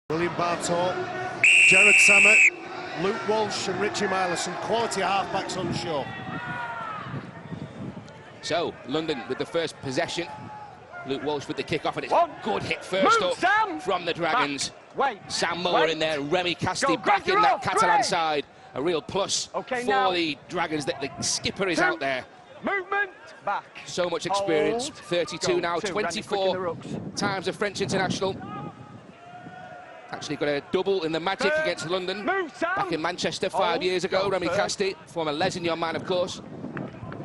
William Bartow, Jared Samet, Luke Walsh and Richie Myler, some quality halfbacks on show. So, London with the first possession. Luke Walsh with the kick-off, and it's a good hit first up from the Dragons. Sam Moore in there, Remy Casti back in that Catalan side. A real plus for the Dragons that the skipper is out there. Movement back. So much experience. 32 now, 24 times a French international. Actually got a double in the Magic against London back in Manchester 5 years ago. Remy Casti, former Lesignan man, of course.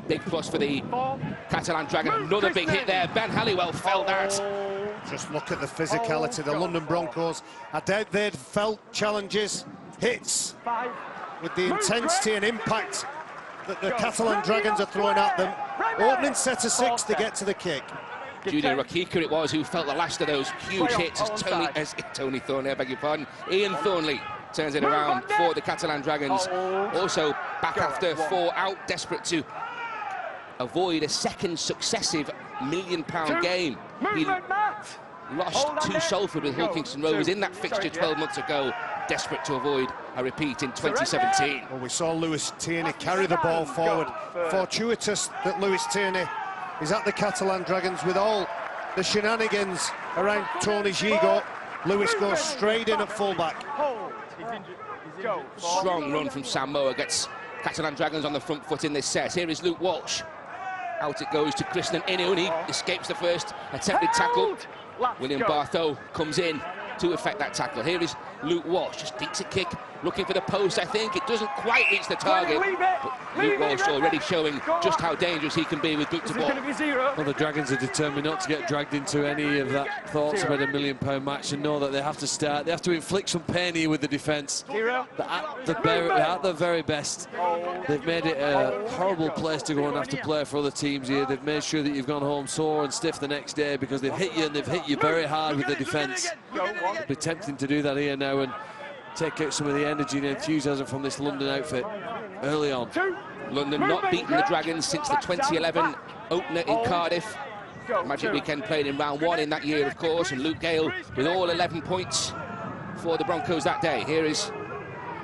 Big plus for the Catalan Dragon. Another big hit there. Ben Halliwell felt that. Just look at the physicality. The London Broncos, I doubt they'd felt challenges, hits, with the intensity and impact that the Catalan Dragons are throwing at them. Opening set of 6 to get to the kick. Julian Rakika it was who felt the last of those huge hits as Tony Thornley, I beg your pardon. Ian Thornley turns it around for the Catalan Dragons. Also back after 4 out, desperate to avoid a second successive £1 million game. He lost to Salford with Hull Kingston Rovers in that fixture 12 months ago, desperate to avoid a repeat in 2017. Well, we saw Lewis Tierney carry the ball forward. Fortuitous that Lewis Tierney is at the Catalan Dragons with all the shenanigans around Tony Gigot. Lewis goes straight in at fullback. Strong run from Sam Moore gets Catalan Dragons on the front foot in this set. Here is Luke Walsh. Out it goes to Krishnan Inu, and he escapes the first attempted tackle. William Barthow comes in to effect that tackle. Here is Luke Walsh, just beats a kick, looking for the post, I think. It doesn't quite reach the target, but Luke Walsh already showing just how dangerous he can be with boot to ball. Well, the Dragons are determined not to get dragged into any of that thoughts about a £1 million match, and know that they have to start, they have to inflict some pain here with the defence. At the very best, they've made it a horrible place to go and have to play for other teams here. They've made sure that you've gone home sore and stiff the next day because they've hit you, and they've hit you very hard with the defence. It'll be tempting to do that here now and take out some of the energy and enthusiasm from this London outfit early on. London not beaten the Dragons since the 2011 opener in Cardiff. Magic Weekend played in round 1 in that year, of course, and Luke Gale with all 11 points for the Broncos that day. Here is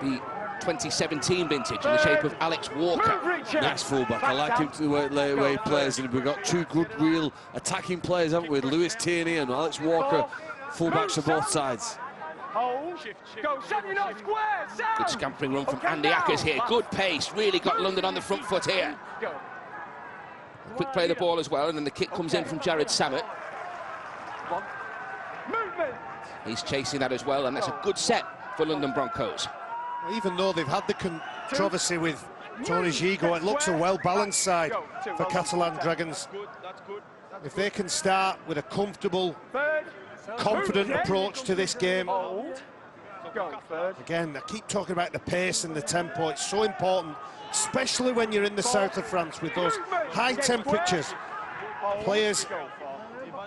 the 2017 vintage in the shape of Alex Walker. Nice fullback. I like him to the way he plays, and we've got 2 good, real attacking players, haven't we? Lewis Tierney and Alex Walker, fullbacks on both sides. Good scampering run from Andy Ackers here. Good pace, really got London on the front foot here. Quick play of the ball as well, and then the kick comes in from Jared Samet. He's chasing that as well, and that's a good set for London Broncos. Even though they've had the controversy with Tony Gigot, it looks a well-balanced side for Catalan Dragons. If they can start with a comfortable, confident approach to this game. Again, I keep talking about the pace and the tempo. It's so important, especially when you're in the south of France with those high temperatures. Players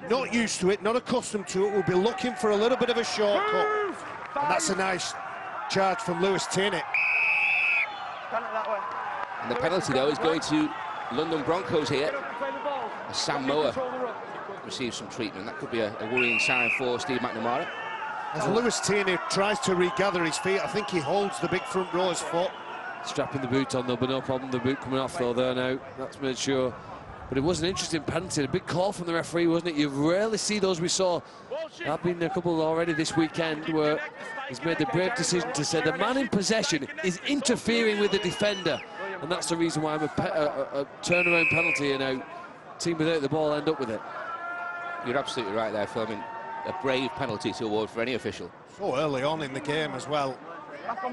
not used to it, not accustomed to it, will be looking for a little bit of a shortcut. And that's a nice charge from Lewis Tierney. And the penalty, though, is going to London Broncos here. As Sam Moore receives some treatment. That could be a worrying sign for Steve McNamara. As Lewis Tierney tries to regather his feet, I think he holds the big front row's foot. Strapping the boot on, there'll be no problem. The boot coming off, though, there now. That's made sure. But it was an interesting penalty, a big call from the referee, wasn't it? You rarely see those. We saw, there have been a couple already this weekend where he's made the brave decision to say the man in possession is interfering with the defender. And that's the reason why I'm a turnaround penalty here now. Team without the ball end up with it. You're absolutely right there, Phil. I mean, a brave penalty to award for any official. So early on in the game as well.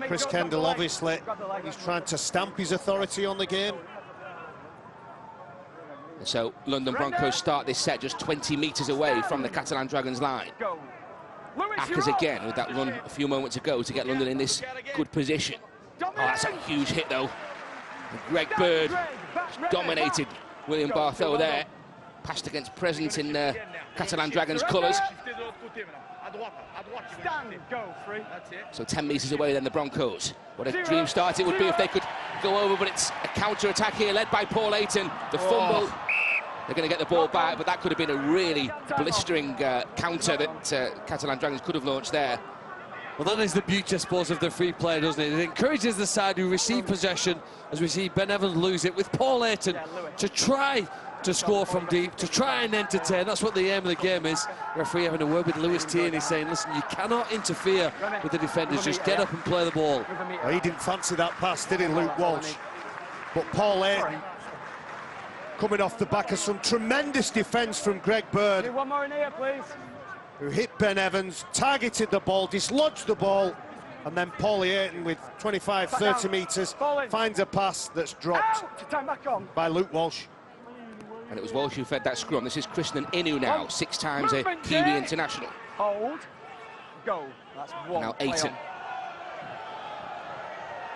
Chris Kendall, obviously, he's trying to stamp his authority on the game. So London Broncos start this set just 20 metres away from the Catalan Dragons line. Ackers again with that run a few moments ago to get London in this good position. Oh, that's a huge hit, though. And Greg Bird dominated William Barthow there. Passed against presence in Catalan Dragons colours. So 10 metres away then the Broncos. What a dream start it would be if they could go over, but it's a counter-attack here led by Paul Ayton. The fumble. They're going to get the ball back, but that could have been a really blistering counter that Catalan Dragons could have launched there. Well, that is the beauty, I suppose, of the free play, doesn't it? It encourages the side who receive possession, as we see Ben Evans lose it, with Paul Ayton to try to score from deep, to try and entertain. That's what the aim of the game is. The referee having a word with Lewis Tierney saying, listen, you cannot interfere with the defenders, just get up and play the ball. Well, he didn't fancy that pass, did he, Luke Walsh? But Paul Ayton, coming off the back of some tremendous defence from Greg Bird, One more in here, please. who hit Ben Evans, targeted the ball, dislodged the ball, and then Paul Ayton with 25, 30 metres finds a pass that's dropped by Luke Walsh. And it was Walsh who fed that scrum. This is Krishnan Inu now, 6 times a Kiwi international. Hold. Go. That's one. Now Ayton.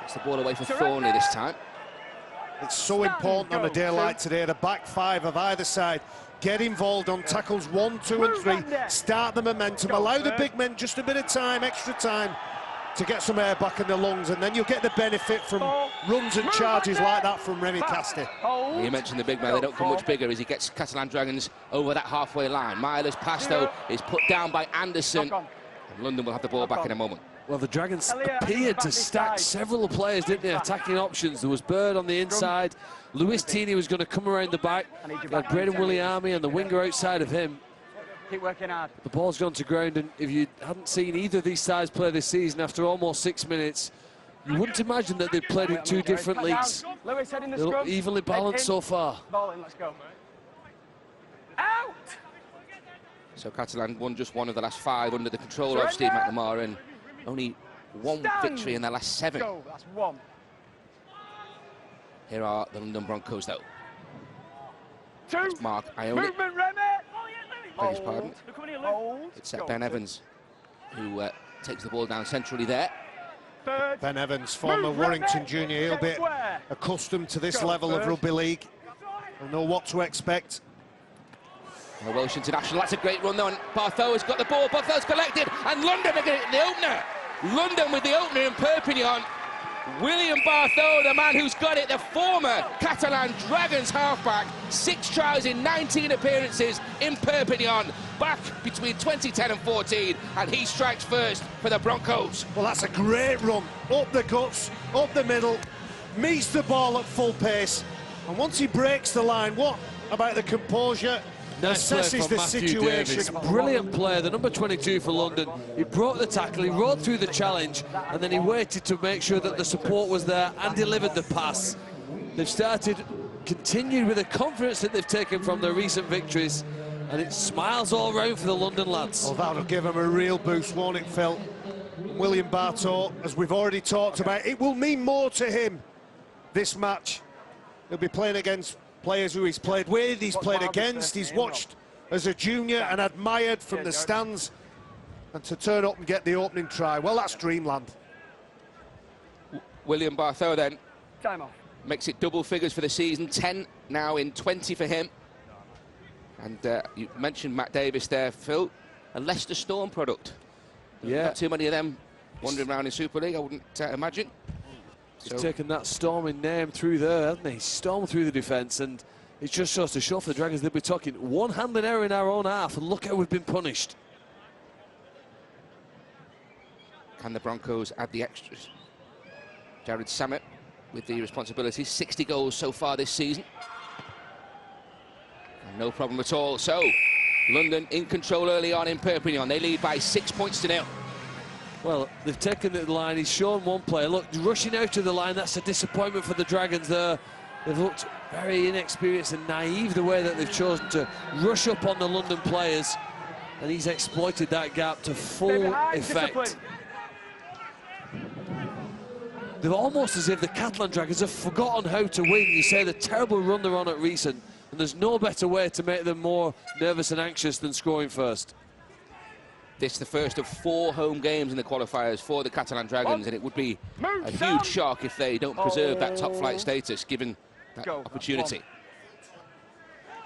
Gets the ball away for Thornley this time. It's so important on a day like today, the back 5 of either side get involved on tackles 1, 2 and 3, start the momentum, allow the big men just a bit of time, extra time, to get some air back in the lungs, and then you'll get the benefit from runs and charges like that from Remy Casti. You mentioned the big man, they don't come much bigger as he gets Catalan Dragons over that halfway line. Myler's pass, though, is put down by Anderson, and London will have the ball back in a moment. Well, the Dragons appeared to stack several players, didn't they? Attacking options. There was Bird on the inside. Lewis Tierney was going to come around the back. You had Braden Williami and the winger outside of him. Keep working hard. The ball's gone to ground, and if you hadn't seen either of these sides play this season after almost 6 minutes, you wouldn't imagine that they'd played in 2 different leagues. Lewis, head in the They look scrum. evenly balanced so far. Ball in, let's go. Out! So Catalan won just 1 of the last 5 under the control of Steve McNamara, and only 1 victory in their last 7. Go. That's 1. Here are the London Broncos, though. 2. It's Mark Ione. Movement, Remy. Beg his pardon. Hold. It's Ben Evans who takes the ball down centrally there. Third. Ben Evans, former Warrington junior, he'll be accustomed to this level of rugby league. He'll know what to expect. And the Welsh international, that's a great run though, and Bartho has got the ball, Bartho's collected, and London are getting the opener. London with the opener in Perpignan. William Bartho, the man who's got it, the former Catalan Dragons halfback, 6 tries in 19 appearances in Perpignan, back between 2010 and 14, and he strikes first for the Broncos. Well, that's a great run, up the guts, up the middle, meets the ball at full pace, and once he breaks the line, what about the composure? Nice play Assesses from the Matthew situation. Davis. Brilliant player, the number 22 for London. He broke the tackle, he rode through the challenge, and then he waited to make sure that the support was there and delivered the pass. They've continued with the confidence that they've taken from their recent victories, and it smiles all round for the London lads. Oh, that'll give him a real boost, won't it, Phil? William Bartho, as we've already talked about, it will mean more to him, this match. He'll be playing against players who he's played with, he's played against, he's watched as a junior and admired from the stands, and to turn up and get the opening try, well, that's dreamland. William Bartho then Time off. makes it double figures for the season, 10 now in 20 for him. And you mentioned Matt Davis there, Phil, a Leicester Storm product. Yeah. Not too many of them wandering around in Super League, I wouldn't imagine. He's taken that storming name through there, hasn't he? Stormed through the defence, and it just shows to show for the Dragons they'll be talking one handling error in our own half, and look how we've been punished. Can the Broncos add the extras? Jared Samet with the responsibilities, 60 goals so far this season. And no problem at all. So, London in control early on in Perpignan. They lead by 6 points to 0. Well, they've taken the line, he's shown one player. Look, rushing out to the line, that's a disappointment for the Dragons there. They've looked very inexperienced and naive the way that they've chosen to rush up on the London players, and he's exploited that gap to full effect. They're almost as if the Catalan Dragons have forgotten how to win. You say the terrible run they're on at recent, and there's no better way to make them more nervous and anxious than scoring first. This is the first of 4 home games in the qualifiers for the Catalan Dragons, and it would be a huge shock if they don't preserve that top flight status, given that opportunity.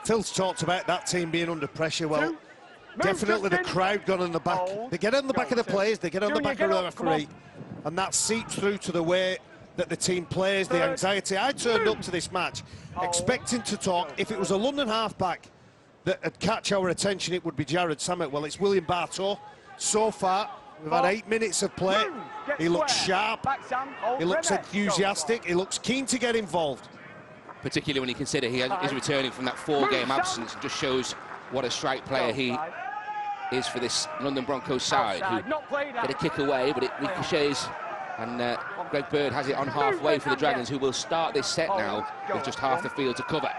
Phil's talked about that team being under pressure. Well, definitely the crowd got on the back. They get on the back of the players, they get on the back of the referee, and that seeps through to the way that the team plays, the anxiety. I turned up to this match expecting to talk. If it was a London halfback that would catch our attention, it would be Jared Samet. Well, it's William Bartho so far, We've had 8 minutes of play. He looks sharp. He looks enthusiastic. He looks keen to get involved. Particularly when you consider he is returning from that 4-game absence. It just shows what a strike player he is for this London Broncos side, who get a kick away, but it ricochets, and Greg Bird has it on halfway for the Dragons, who will start this set now with just half the field to cover.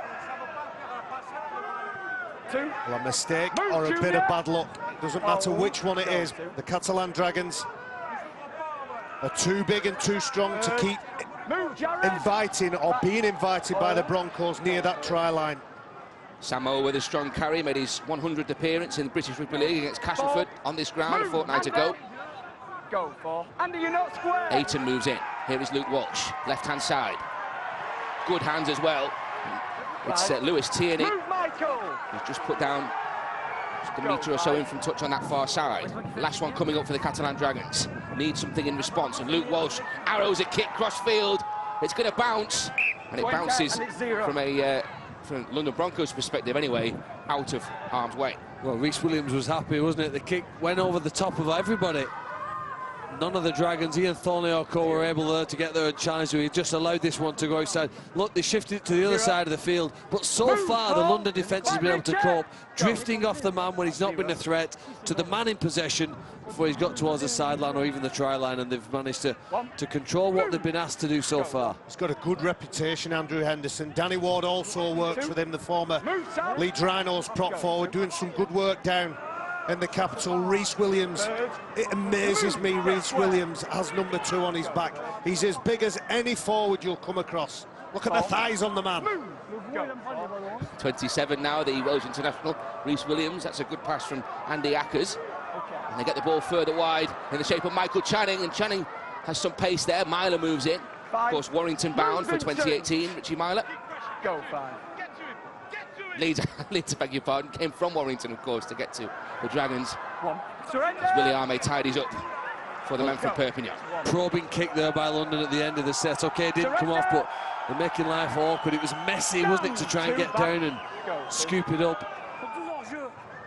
Well, a mistake or a bit of bad luck, doesn't matter which one it is. The Catalan Dragons are too big and too strong to keep inviting or being invited by the Broncos near that try line. Sam Moa with a strong carry, made his 100th appearance in the British Rugby League against Castleford on this ground a fortnight ago. Go for. Andy, you're not square. Ayton moves in. Here is Luke Walsh, left-hand side. Good hands as well. It's Lewis Tierney. He's just put down just a metre or so in from touch on that far side. Last one coming up for the Catalan Dragons. Needs something in response, and Luke Walsh arrows a kick cross field. It's going to bounce, and it bounces from a from London Broncos perspective anyway, out of harm's way. Well, Rhys Williams was happy, wasn't it? The kick went over the top of everybody. None of the Dragons, Ian Thornley-Orco, were able there to get there and challenge him. He just allowed this one to go outside. Look, they shifted it to the other side of the field, but so far the London defence has been able to cope, drifting off the man when he's not been a threat, to the man in possession before he's got towards the sideline or even the try line, and they've managed to control what they've been asked to do so far. He's got a good reputation, Andrew Henderson. Danny Ward also works with him, the former Leeds Rhinos prop forward, doing some good work down in the capital. Rhys Williams, it amazes me, Rhys Williams has number 2 on his back. He's as big as any forward you'll come across. Look at the thighs on the man. 27 now, the Welsh international, Rhys Williams. That's a good pass from Andy Ackers. And they get the ball further wide in the shape of Michael Channing, and Channing has some pace there. Myler moves in. Of course, Warrington bound for 2018, Richie Myler. Go, 5. Leeds, I beg your pardon, came from Warrington, of course, to get to the Dragons. As Surrender. Willie Arme tidies up for the men from Perpignan. Probing kick there by London at the end of the set. Okay, it didn't come off, but they're making life awkward. It was messy, wasn't it, to try and get down and scoop it up.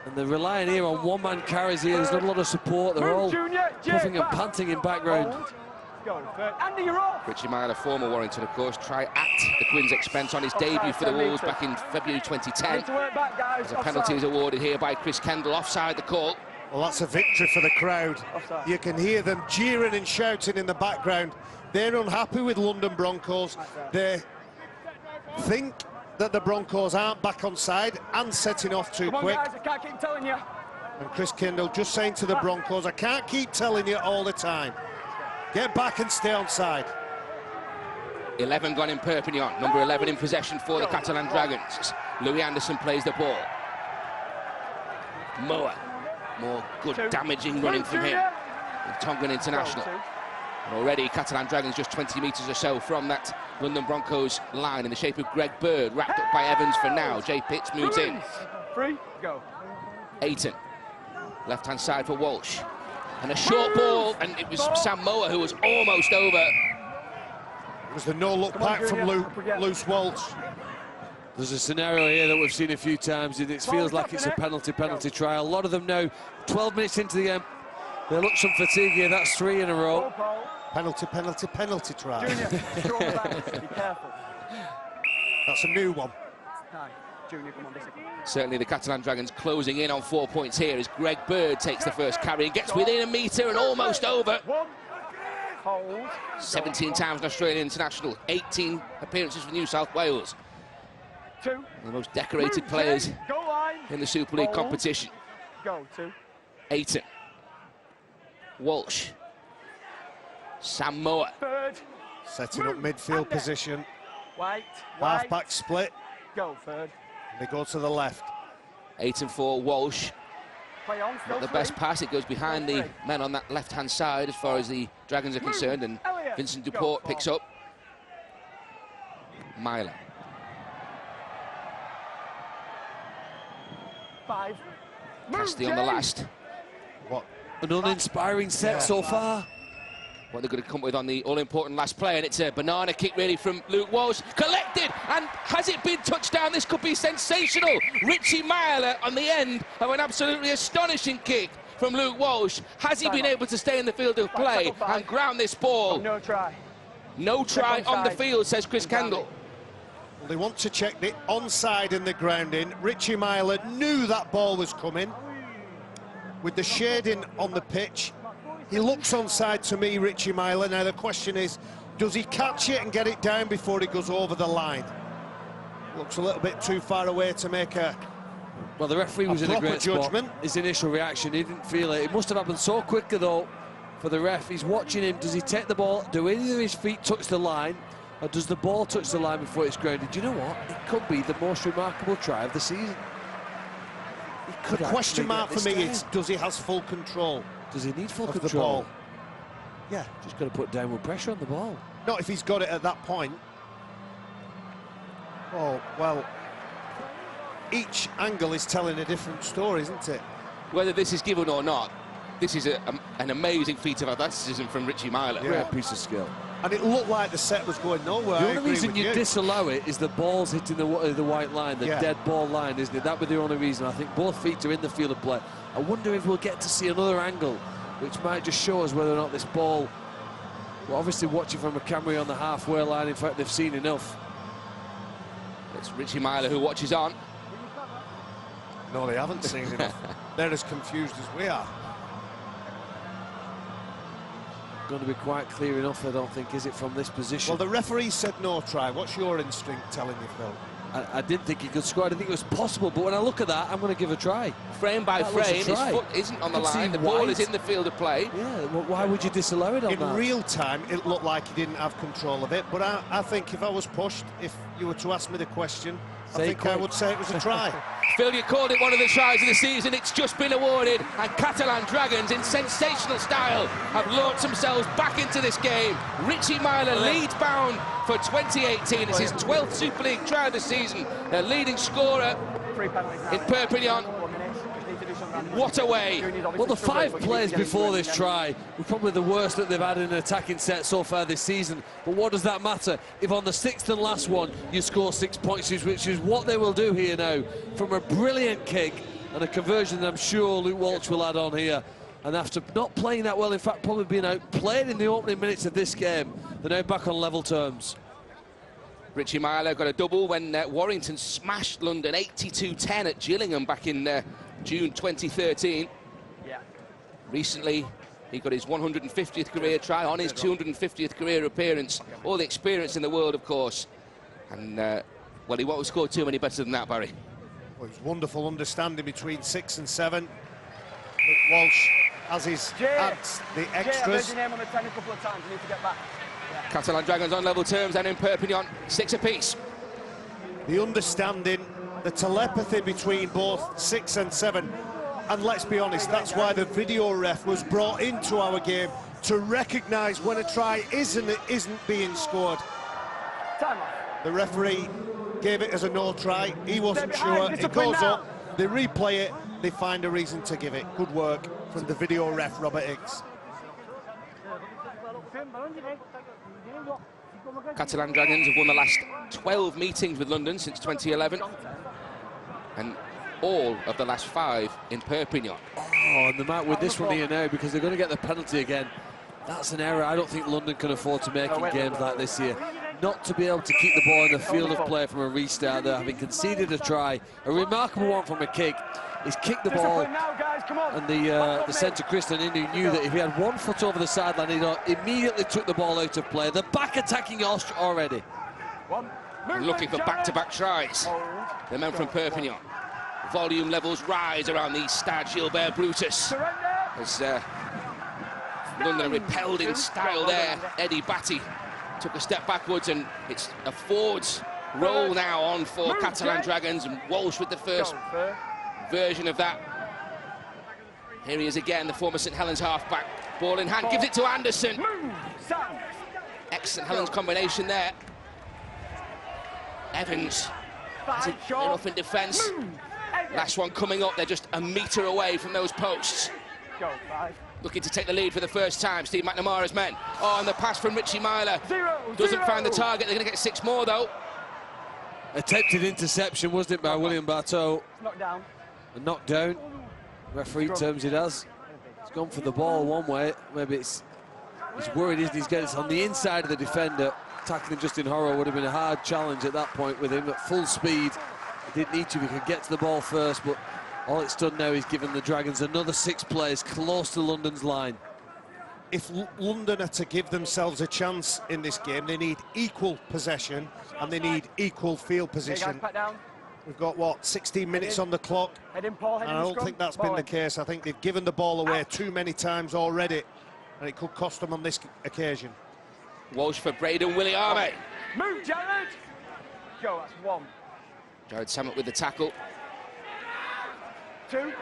And they're relying here on one-man carries here. There's not a lot of support. They're all puffing and panting in background. Andy, you're off. Richie Myler, former Warrington, of course, try at the Quins' expense on his debut for the Wolves back in February 2010. As a penalty is awarded here by Chris Kendall, offside the call. Well, that's a victory for the crowd. You can hear them jeering and shouting in the background. They're unhappy with London Broncos. They think that the Broncos aren't back on side and setting off too quick. Guys, I can't keep telling you. And Chris Kendall just saying to the Broncos, I can't keep telling you all the time. Get back and stay on side. 11 gone in Perpignan, number 11 in possession for the Catalan Dragons. Louis Anderson plays the ball. Moa, more good damaging running from him. The Tongan international. And already Catalan Dragons just 20 metres or so from that London Broncos line in the shape of Greg Bird, wrapped up by Evans for now. Jay Pitts moves in. 3, go. Ayton, left-hand side for Walsh. And a short ball, and it was Sam Moa who was almost over. It was the no-look back from Luke Walsh. There's a scenario here that we've seen a few times. It feels like it's a penalty trial. A lot of them now, 12 minutes into the game, they look some fatigue here. That's 3 in a row. Penalty trial. Junior, be careful. That's a new one. Junior, come on, discipline. Certainly the Catalan Dragons closing in on 4 points here as Greg Bird takes the first carry and gets within a metre and almost over. 17 times an Australian international, 18 appearances for New South Wales. 2. The most decorated players in the Super League competition. Go, 2. Ayton. Walsh. Sam Moa. Third. Setting up midfield position. White. Half-back split. Go, third. They go to the left. Ayton for Walsh. Play on, Not the best pass, it goes behind the men on that left-hand side as far as the Dragons are concerned, and Vincent Duport picks up. Myler. 5. Casty on the last. What? An uninspiring set so far. What they're going to come with on the all-important last play, and it's a banana kick really from Luke Walsh. Collected, and has it been touchdown? This could be sensational. Richie Myler on the end of an absolutely astonishing kick from Luke Walsh. Has he been able to stay in the field of play and ground this ball? No try. No try on the field, says Chris Kendall. Well, they want to check the onside and the grounding. Richie Myler knew that ball was coming. With the shading on the pitch, he looks onside to me, Richie Myler. Now the question is, does he catch it and get it down before he goes over the line? Looks a little bit too far away to make a... Well, the referee was in a great judgment. spot. His initial reaction, he didn't feel it. It must have happened so quickly, though, for the ref. He's watching him. Does he take the ball? Do any of his feet touch the line? Or does the ball touch the line before it's grounded? Do you know what? It could be the most remarkable try of the season. The question mark for me is, does he have full control? Does he need full of control? the ball? Yeah, just got to put downward pressure on the ball. Not if he's got it at that point. Oh, well, each angle is telling a different story, isn't it? Whether this is given or not, this is an amazing feat of athleticism from Richie Myler. Yeah. Great piece of skill. And it looked like the set was going nowhere. The only reason you disallow it is the ball's hitting the white line, the dead ball line, isn't it? That would be the only reason. I think both feet are in the field of play. I wonder if we'll get to see another angle, which might just show us whether or not this ball... We're obviously watching from a camera on the halfway line. In fact, they've seen enough. It's Richie Myler who watches on. No, they haven't seen enough. They're as confused as we are. Going to be quite clear enough, I don't think, is it, from this position? Well, the referee said no try. What's your instinct telling you, Phil? I didn't think he could score. I didn't think it was possible, but when I look at that, I'm going to give a try. Frame by frame, his foot isn't on the line. The ball is in the field of play. Yeah, well, why would you disallow it on that? In real time, it looked like he didn't have control of it, but I think if I was pushed, if you were to ask me the question, I think I would say it was a try. Phil, you called it one of the tries of the season. It's just been awarded, and Catalan Dragons, in sensational style, have launched themselves back into this game. Richie Myler leads bound for 2018. It's his 12th Super League try of the season. Their leading scorer in Perpignan. What a way. Well, the 5 plays before this try were probably the worst that they've had in an attacking set so far this season. But what does that matter if on the 6th and last one you score 6 points, which is what they will do here now, from a brilliant kick and a conversion that I'm sure Luke Walsh will add on here. And after not playing that well, in fact probably being outplayed in the opening minutes of this game, they're now back on level terms. Richie Myler got a double when Warrington smashed London 82-10 at Gillingham back in June 2013. Yeah. Recently, he got his 150th career try on his 250th career appearance. All the experience in the world, of course. And, well, he won't have scored too many better than that, Barry. Well, it was wonderful understanding between 6 and 7. Luke Walsh has his adds the extras. Jay, name on the 10 a couple of times. You need to get back. Yeah. Catalan Dragons on level terms and in Perpignan, 6 apiece. The understanding, the telepathy between both 6 and 7, and let's be honest, that's why the video ref was brought into our game, to recognise when a try isn't being scored. Time off. The referee gave it as a no try. He wasn't sure. It goes up, they replay it, they find a reason to give it. Good work from the video ref, Robert Hicks. Catalan Dragons have won the last 12 meetings with London since 2011, and all of the last 5 in Perpignan. Oh, and they might win this one here now because they're going to get the penalty again. That's an error I don't think London can afford to make in games like this here. Not to be able to keep the ball in the field of play from a restart there, having conceded a try, a remarkable one from a kick. He's kicked the ball, and the centre, Christian Indu, knew that if he had 1 foot over the sideline, he immediately took the ball out of play. The back attacking already. And looking for back-to-back tries. The men from Perpignan. Volume levels rise around the Stade Gilbert Brutus. As London repelled in style there, Eddie Batty took a step backwards, and it's a forwards roll now on for Catalan Dragons, and Walsh with the first version of that. Here he is again, the former St Helens halfback. Ball in hand, gives it to Anderson. Excellent Helens combination there. Evans isn't enough in defence. Last one coming up, they're just a metre away from those posts. Looking to take the lead for the first time, Steve McNamara's men. Oh, and the pass from Richie Myler. Doesn't find the target, they're going to get 6 more though. Attempted interception, wasn't it, by William Barteau? Knocked down. A knockdown. Referee terms it as. He's gone for the ball one way. Maybe he's worried, isn't he? He's getting it on the inside of the defender. Tackling Justin Horro would have been a hard challenge at that point with him at full speed. He didn't need to, he could get to the ball first, but all it's done now is given the Dragons another 6 players close to London's line. If London are to give themselves a chance in this game, they need equal possession and they need equal field position. We've got, what, 16 minutes on the clock? And I don't think that's been the case. I think they've given the ball away too many times already, and it could cost them on this occasion. Walsh for Braden Williame. Move, Jared! Go, that's 1. Jared Samet with the tackle. 2.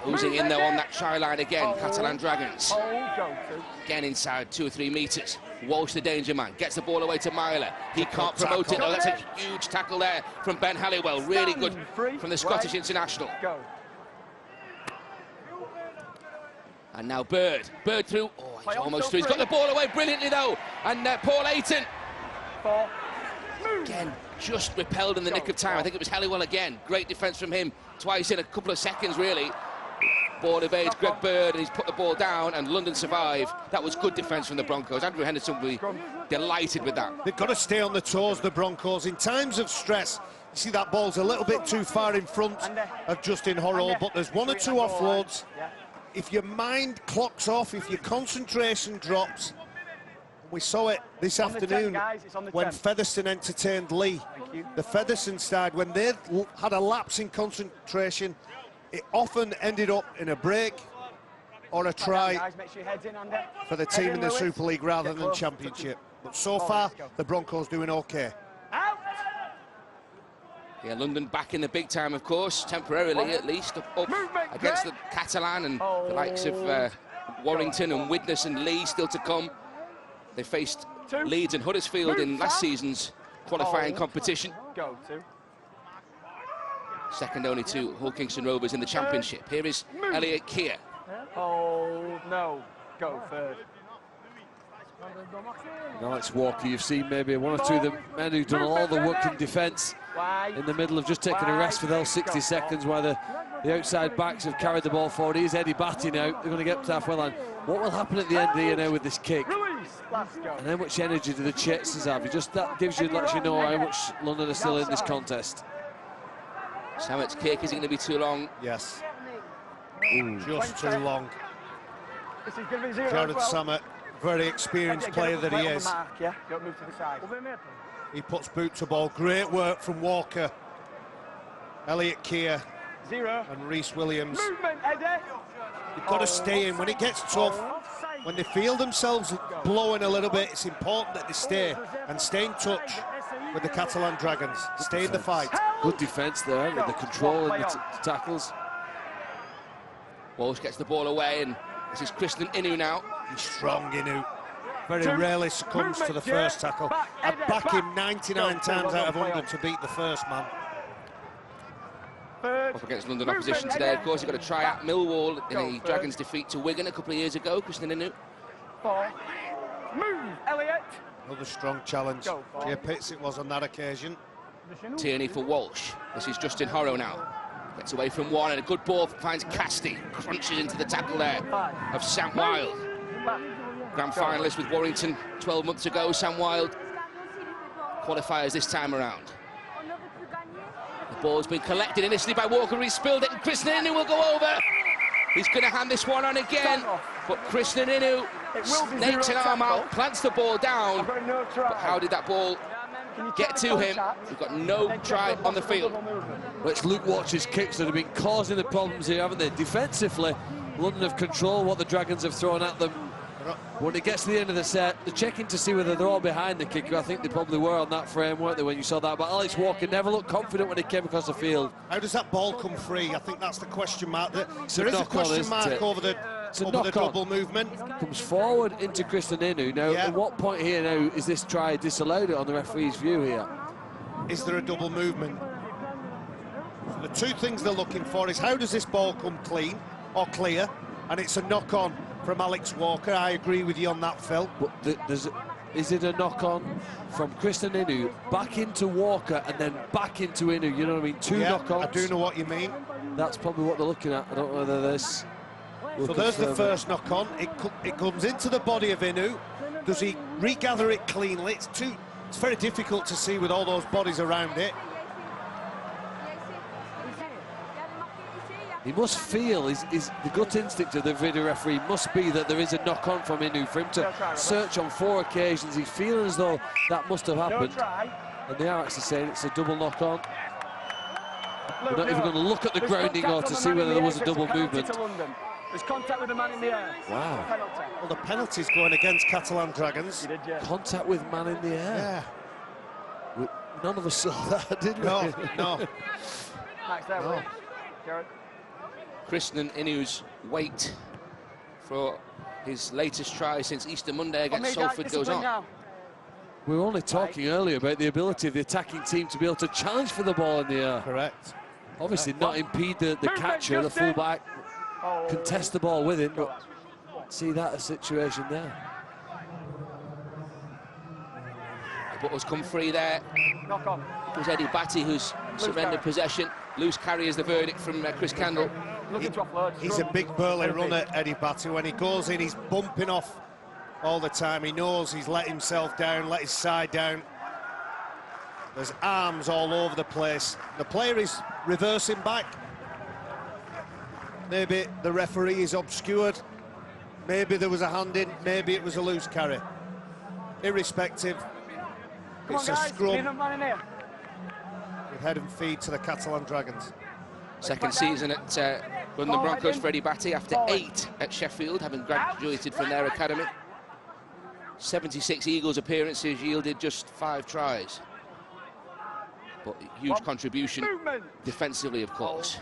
Losing in though on that try line again, Catalan Dragons. Go, 2. Again inside 2 or 3 metres. Walsh the danger man, gets the ball away to Myler. He can't promote it though, that's a huge tackle there from Ben Halliwell. Really good from the Scottish international. Go. And now Bird through, oh, he's almost through. He's got the ball away brilliantly though. And Paul Ayton. 4. Again, just repelled in the nick of time. I think it was Halliwell again. Great defence from him, twice in a couple of seconds really. Ball evades Greg Bird and he's put the ball down and London survive. That was good defence from the Broncos. Andrew Henderson will be delighted with that. They've got to stay on the toes, the Broncos. In times of stress, you see that ball's a little bit too far in front of Justin Horro, but there's 1 or 2 offloads. If your mind clocks off, if your concentration drops, we saw it this afternoon when Featherstone entertained Lee. The Featherstone side, when they had a lapse in concentration, it often ended up in a break or a try for the team in the Super League rather than Championship. But so far, the Broncos doing okay. Yeah, London back in the big time, of course, temporarily at least, up against the Catalan and the likes of Warrington and Widnes and Lee still to come. They faced Leeds and Huddersfield in last season's qualifying competition. Go, 2. Second only to Hull Kingston Rovers in the Championship. Here is Elliot Keir. Oh, no. Go, 3rd. Alex Walker, you've seen maybe 1 or 2 of the men who've done all the work in defence in the middle of just taking a rest for those 60 seconds while the outside backs have carried the ball forward. Here's Eddie Batty now. They're going to get up to halfway line. What will happen at the end here now with this kick? And how much energy do the Chasers have? That lets you know how much London are still in this contest. Samet's kick, is it going to be too long? Yes. Just too long. This is going to be 0. Jared Samet, very experienced player that he is. Don't move to the side. He puts boot to ball. Great work from Walker, Elliot Keir, 0. and Reece Williams. Movement, Eddie. You've got to stay in. When it gets tough, when they feel themselves blowing a little bit, it's important that they stay and stay in touch with the Catalan Dragons. Stay in the fight. Good defence there with the control and the tackles. Walsh gets the ball away and this is Kristen Inu now. He's strong, Inu. Very rarely succumbs to the first tackle. I'd back him 99 times out of 100 to beat the first man. Up against London opposition today, of course, you've got to try out Millwall in a Dragons defeat to Wigan a couple of years ago. Kristen Inu. 4. Move, Elliot. Another strong challenge. Jay Pitts it was on that occasion. Tierney for Walsh. This is Justin Horro now. Gets away from 1 and a good ball finds Casti. Crunches into the tackle there of Sam Wilde. Grand finalist with Warrington 12 months ago, Sam Wilde. Qualifiers this time around. The ball's been collected initially by Walker, he spilled it, and Kristen Inu will go over. He's going to hand this one on again, but Kristen Inu snakes an arm out, plants the ball down. But how did that ball get to him? We've got no try on the field. Let's Luke Watch's kicks that have been causing the problems here, haven't they? Defensively, London have controlled what the Dragons have thrown at them. When it gets to the end of the set, they're checking to see whether they're all behind the kicker. I think they probably were on that frame, weren't they, when you saw that? But Alex Walker never looked confident when he came across the field. How does that ball come free? I think that's the question mark. There is a question mark over the double movement. Comes forward into Kristen Inu. Now, at what point here now is this try disallowed on the referee's view here? Is there a double movement? So the 2 things they're looking for is how does this ball come clean or clear? And it's a knock-on from Alex Walker. I agree with you on that, Phil. But is it a knock-on from Kristen Inu back into Walker and then back into Inu? You know what I mean? 2 knock-ons. I do know what you mean. That's probably what they're looking at. I don't know whether this So there's the first knock on. It comes into the body of Inu. Does he regather it cleanly? It's very difficult to see with all those bodies around it. He must feel, the gut instinct of the video referee must be that there is a knock-on from Inu. For him to search on 4 occasions, he's feeling as though that must have happened. And they are actually saying it's a double knock-on. We're not even going to look at the grounding or to see whether there was a double movement. There's contact with the man in the air. Wow. Well, the penalty's going against Catalan Dragons. Contact with man in the air. Yeah. None of us saw that, did we? No, no. Max, there, No. Jared. Krishnan Inu's wait for his latest try since Easter Monday against Salford goes on. Now. We were only talking earlier about the ability of the attacking team to be able to challenge for the ball in the air. Correct. Obviously not impede the catcher, the fullback, contest the ball with him, but see that situation there. But has come free there. Knock on. It was Eddie Batty who's surrendered possession. Loose carry is the verdict from Chris Kendall. Looking to offload. He's a big burly runner, Eddie Batty. When he goes in, he's bumping off all the time. He knows he's let himself down, let his side down. There's arms all over the place. The player is reversing back. Maybe the referee is obscured. Maybe there was a hand in, maybe it was a loose carry. Irrespective, it's a scrum with head and feet to the Catalan Dragons. Second season at London Broncos for Eddie Batty after 8 at Sheffield, having graduated from their academy. 76 Eagles appearances yielded just 5 tries. But huge contribution defensively, of course.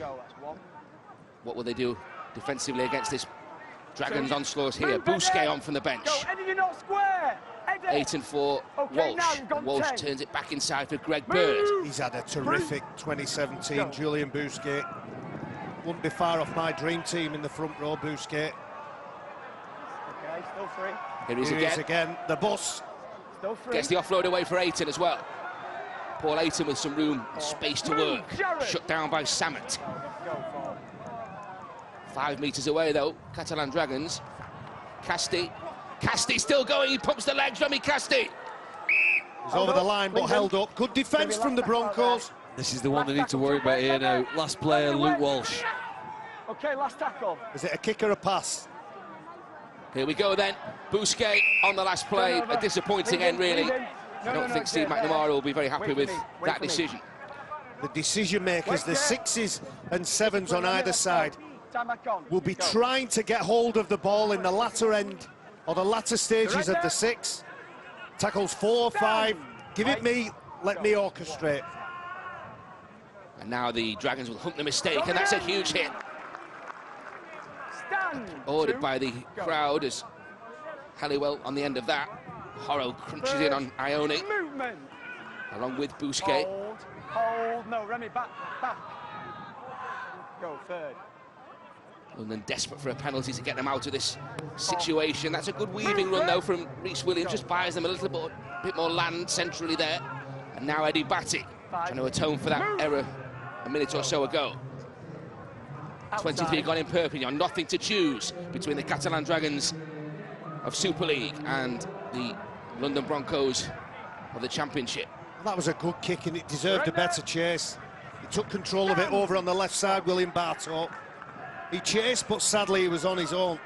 What will they do defensively against this Dragons onslaught here? Bousquet on from the bench. 8 and 4, Walsh. Walsh turns it back inside for Greg Bird. He's had a terrific 2017, Julian Bousquet. Wouldn't be far off my dream team in the front row, Bousquet. Okay, still free. Here he is again. The bus. Still free. Gets the offload away for Ayton as well. Paul Ayton with some room, space to work. Shut down by Samet. 5 metres away though, Catalan Dragons. Casti still going, he pumps the legs, Remy Casti. He's over the line but held up. Good defence from the Broncos. This is the one they need to worry about here now. Last player, Luke Walsh. Okay, last tackle. Is it a kick or a pass? Here we go then. Bousquet on the last play. A disappointing end really. I don't think Steve McNamara will be very happy with that decision. The decision makers, the 6s and 7s on either side, will be trying to get hold of the ball in the latter end or the latter stages of the 6. Tackles 4, 5, give it me, let me orchestrate. And now the Dragons will hump the mistake, and that's a huge hit. Ordered by the crowd as Halliwell on the end of that. Horrow crunches in on Ione, along with Bousquet. Hold, no, Remy, back. Go, third. London desperate for a penalty to get them out of this situation. That's a good weaving run though from Rhys Williams, just buys them a little bit more land centrally there. And now Eddie Batty trying to atone for that error a minute or so ago. 23 gone in Perpignan, nothing to choose between the Catalan Dragons of Super League and the London Broncos of the Championship. That was a good kick and it deserved a better chase. He took control of it over on the left side, William Bartok. He chased, but sadly he was on his own.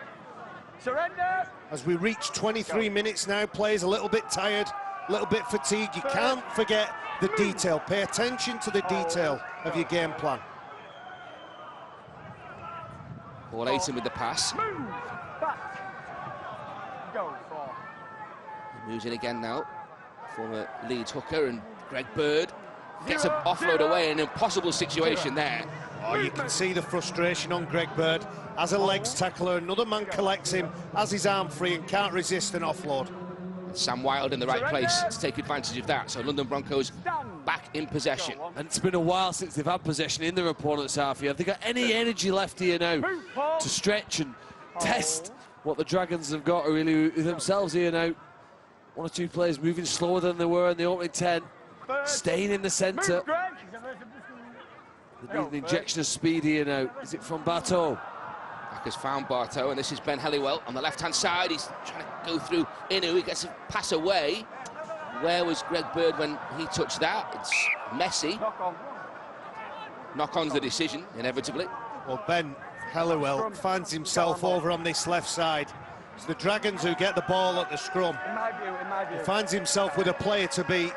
Surrender! As we reach 23 minutes now, players a little bit tired, a little bit fatigued. You can't forget the detail. Pay attention to the detail of your game plan. Paul Ayton with the pass. Move! Back! Go, 4. He moves in again now. Former Leeds hooker and Greg Bird gets an offload away, an impossible situation there. Oh, you can see the frustration on Greg Bird. As a legs tackler, another man collects him, has his arm free and can't resist an offload. Sam Wilde in the right place to take advantage of that. So London Broncos back in possession. And it's been a while since they've had possession in their opponent's half here. Have they got any energy left here now to stretch and test what the Dragons have got really themselves here now? 1 or 2 players moving slower than they were in the opening 10, staying in the centre. They need an injection of speed here now. Is it from Bateau? Back Walker's found Bartow, and this is Ben Helliwell on the left-hand side. He's trying to go through Inu. He gets a pass away. Where was Greg Bird when he touched that? It's messy. Knock-on's the decision, inevitably. Well, Ben Helliwell finds himself over on this left side. It's the Dragons who get the ball at the scrum. In my view. He finds himself with a player to beat.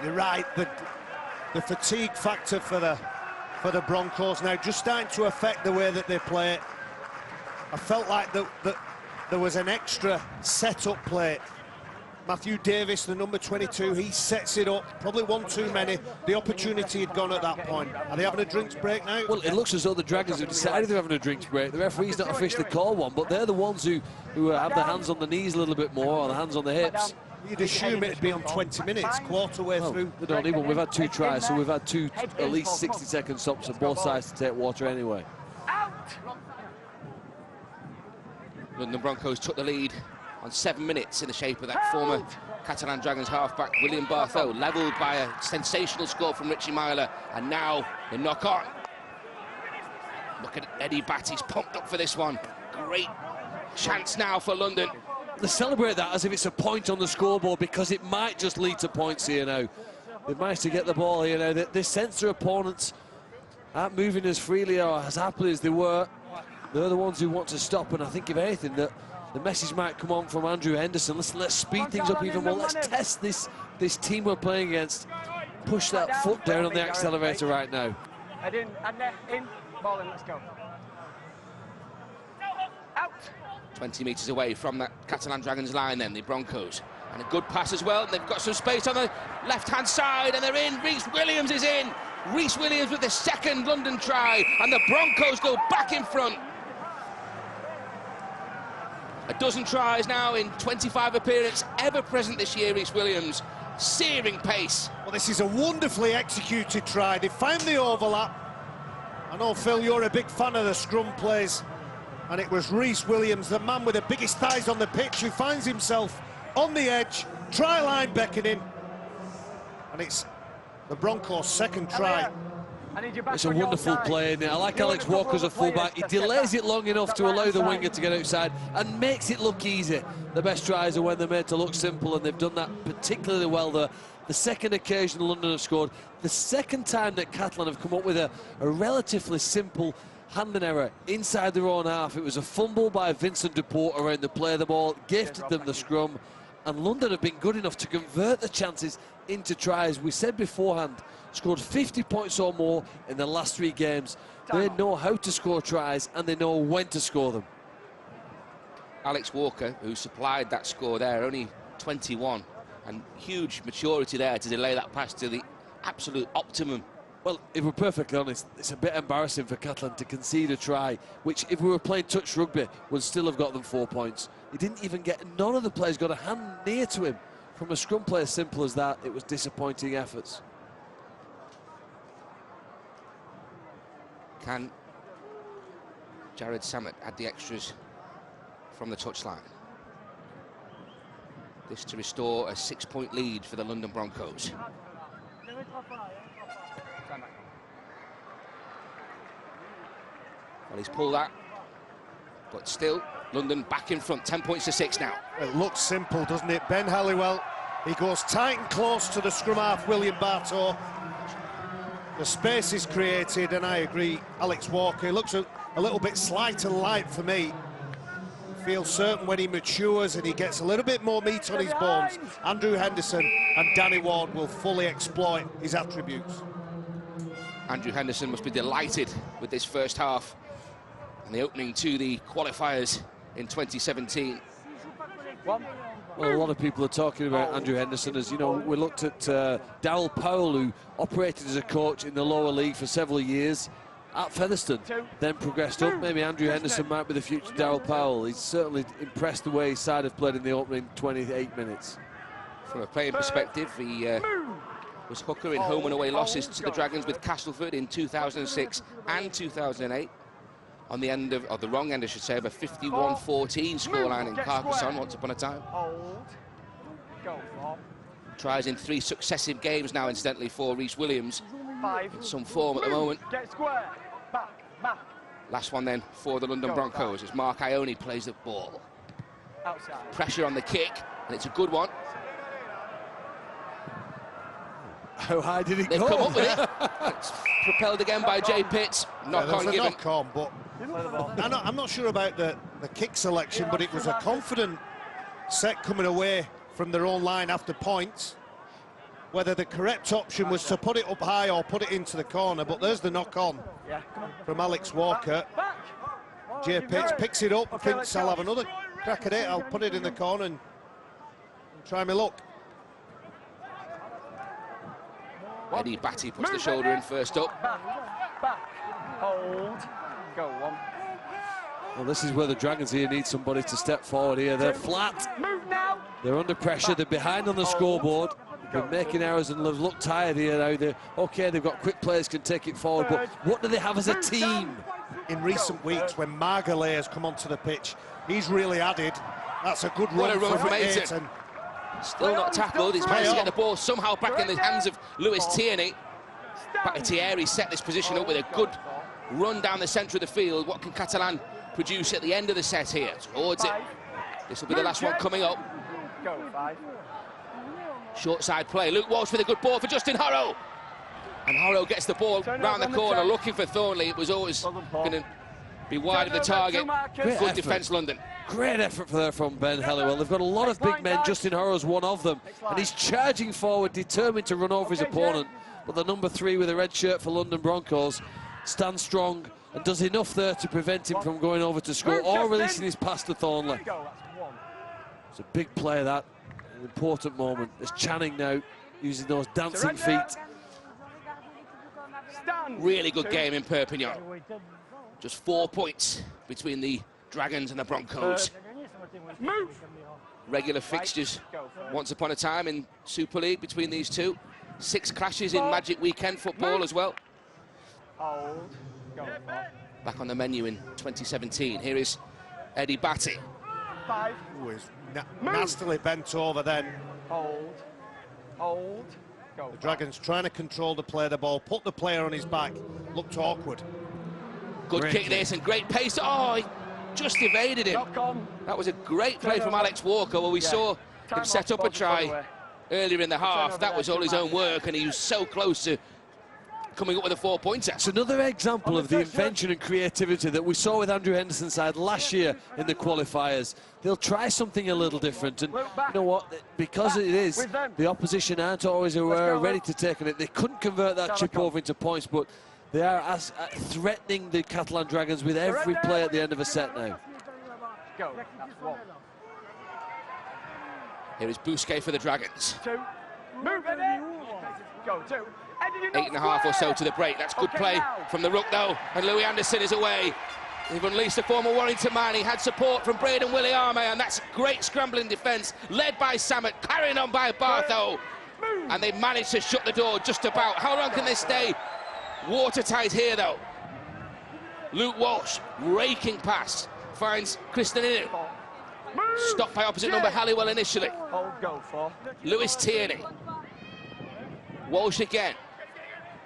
You're right, the fatigue factor for the Broncos now just starting to affect the way that they play. I felt like there was an extra set-up play. Matthew Davis, the number 22, he sets it up. Probably one too many. The opportunity had gone at that point. Are they having a drinks break now? Well, it looks as though the Dragons have decided they're having a drinks break. The referee's not officially called one, but they're the ones who have their hands on the knees a little bit more, or the hands on the hips. You'd assume it'd be on 20 minutes, quarter way through. They don't even. We've had 2 tries, so we've had 2 at least 60-second stops on both sides to take water anyway. London Broncos took the lead on 7 minutes in the shape of that former Catalan Dragons halfback, William Bartho, levelled by a sensational score from Richie Myler, and now the knock-on. Look at Eddie Batty's pumped up for this one. Great chance now for London. They celebrate that as if it's a point on the scoreboard, because it might just lead to points here now. They've managed to get the ball here now. They sense their opponents aren't moving as freely or as happily as they were. They're the ones who want to stop, and I think if anything that the message might come on from Andrew Henderson. Let's speed things up even more. Let's test this team we're playing against. Push that foot down on the accelerator right now. Head in, ball in, let's go. Out. 20 metres away from that Catalan Dragons line then, the Broncos. And a good pass as well. They've got some space on the left-hand side, and they're in. Rhys Williams is in. Rhys Williams with the second London try, and the Broncos go back in front. A dozen tries now in 25 appearances, ever present this year, Rhys Williams. Searing pace. Well, this is a wonderfully executed try. They found the overlap. I know, Phil, you're a big fan of the scrum plays. And it was Rhys Williams, the man with the biggest thighs on the pitch, who finds himself on the edge, try line beckoning. And it's the Broncos' second try. It's a wonderful play, isn't it? I like Alex Walker as a fullback. He delays it long enough to allow the winger to get outside and makes it look easy. The best tries are when they're made to look simple, and they've done that particularly well there. The second occasion London have scored, the second time that Catalan have come up with a relatively simple handing error inside their own half. It was a fumble by Vincent Duport around the play of the ball, gifted them the scrum, and London have been good enough to convert the chances into tries. We said beforehand, scored 50 points or more in the last 3 games. They know how to score tries, and they know when to score them. Alex Walker, who supplied that score there, only 21, and huge maturity there to delay that pass to the absolute optimum. Well, if we're perfectly honest, it's a bit embarrassing for Catalan to concede a try, which, if we were playing touch rugby, would still have got them 4 points. He didn't even get, none of the players got a hand near to him. From a scrum play as simple as that, it was disappointing efforts. Can Jared Samet add the extras from the touchline? This to restore a 6-point lead for the London Broncos. Well, he's pulled that, but still, London back in front, 10 points to 6 now. It looks simple, doesn't it? Ben Helliwell, he goes tight and close to the scrum half, William Bartow. The space is created, and I agree, Alex Walker looks a little bit slight and light for me. Feels certain when he matures and he gets a little bit more meat on his bones, Andrew Henderson and Danny Ward will fully exploit his attributes. Andrew Henderson must be delighted with this first half and the opening to the qualifiers in 2017. Well, a lot of people are talking about Andrew Henderson. As you know, we looked at Darryl Powell, who operated as a coach in the lower league for several years at Featherstone, then progressed up. Maybe Andrew Henderson might be the future Darryl Powell. He's certainly impressed the way his side have played in the opening 28 minutes. From a playing perspective, he was hooker in home and away losses to the Dragons with Castleford in 2006 and 2008. On the end of the wrong end, I should say, of a 51-14 scoreline in Carcassonne once upon a time. Tries in 3 successive games now, incidentally, for Rhys Williams. In some form at the moment. Get square. Back. Last one then for the London Broncos as Mark Ione plays the ball. Outside. Pressure on the kick, and it's a good one. How high did it They've go? come up with it. It's propelled again by Jay Pitts. Knock on given. Knock on, but I'm not sure about the kick selection, but it was a confident set coming away from their own line after points. Whether the correct option was to put it up high or put it into the corner, but there's the knock on from Alex Walker. Jay Pitts picks it up, thinks I'll have another crack at it, I'll put it in the corner and try my luck. Eddie Batty puts the shoulder in first up. Back. Hold. Go on. Well, this is where the Dragons here need somebody to step forward here. They're flat. Move now. They're under pressure. They're behind on the scoreboard. They're making errors and they've looked tired here now. They've got quick players can take it forward, but what do they have as a team? In recent weeks, when Margalet has come onto the pitch, he's really added. That's a good run from Ayton. Still not tackled. He's managed to get the ball somehow back in the hands of Lewis Tierney. Thierry set this position up with a good run down the centre of the field. What can Catalan produce at the end of the set here? Towards it. This will be the last one coming up. Go 5. Short side play. Luke Walsh with a good ball for Justin Horrow. And Horrow gets the ball round the corner looking for Thornley. It was always going to be wide of the target. Good defence, London. Great effort there from Ben Helliwell. They've got a lot of big men. Justin Horrow's one of them. And he's charging forward, determined to run over his opponent. But the number 3 with a red shirt for London Broncos stands strong and does enough there to prevent him from going over to score or releasing his pass to Thornley. It's a big play, that. An important moment. There's Channing now using those dancing feet. Really good game in Perpignan. Just 4 points between the Dragons and the Broncos. Regular fixtures once upon a time in Super League between these two. 6 clashes in Magic Weekend football as well. Back on the menu in 2017. Here is Eddie Batty. Who is nastily bent over then. Hold. Go. The Dragons trying to control the play of the ball, put the player on his back. Looked awkward. Good kick this and great pace. Oh, he just evaded him. That was a great play from Alex Walker. Well, we saw him set up a try earlier in the half. That was all his own work, and he was so close to coming up with a 4-pointer. It's another example of the invention and creativity that we saw with Andrew Henderson's side last year in the qualifiers. They'll try something a little different, and you know what, because it is, the opposition aren't always ready to take on it. They couldn't convert that chip over into points, but they are threatening the Catalan Dragons with every play at the end of a set now. Go. That's 1. Here is Bousquet for the Dragons. 2. Move it. Go 2. 8.5 or so to the break. That's good play from the ruck though, and Louis Anderson is away. They've unleashed a former Warrington man. He had support from Braden Williame, and that's great scrambling defence led by Samet, carrying on by Bartho, and they managed to shut the door just about. How long can they stay watertight here though? Luke Walsh raking pass finds Kristen Inu. Stopped by opposite number Halliwell initially. Lewis Tierney. Walsh again.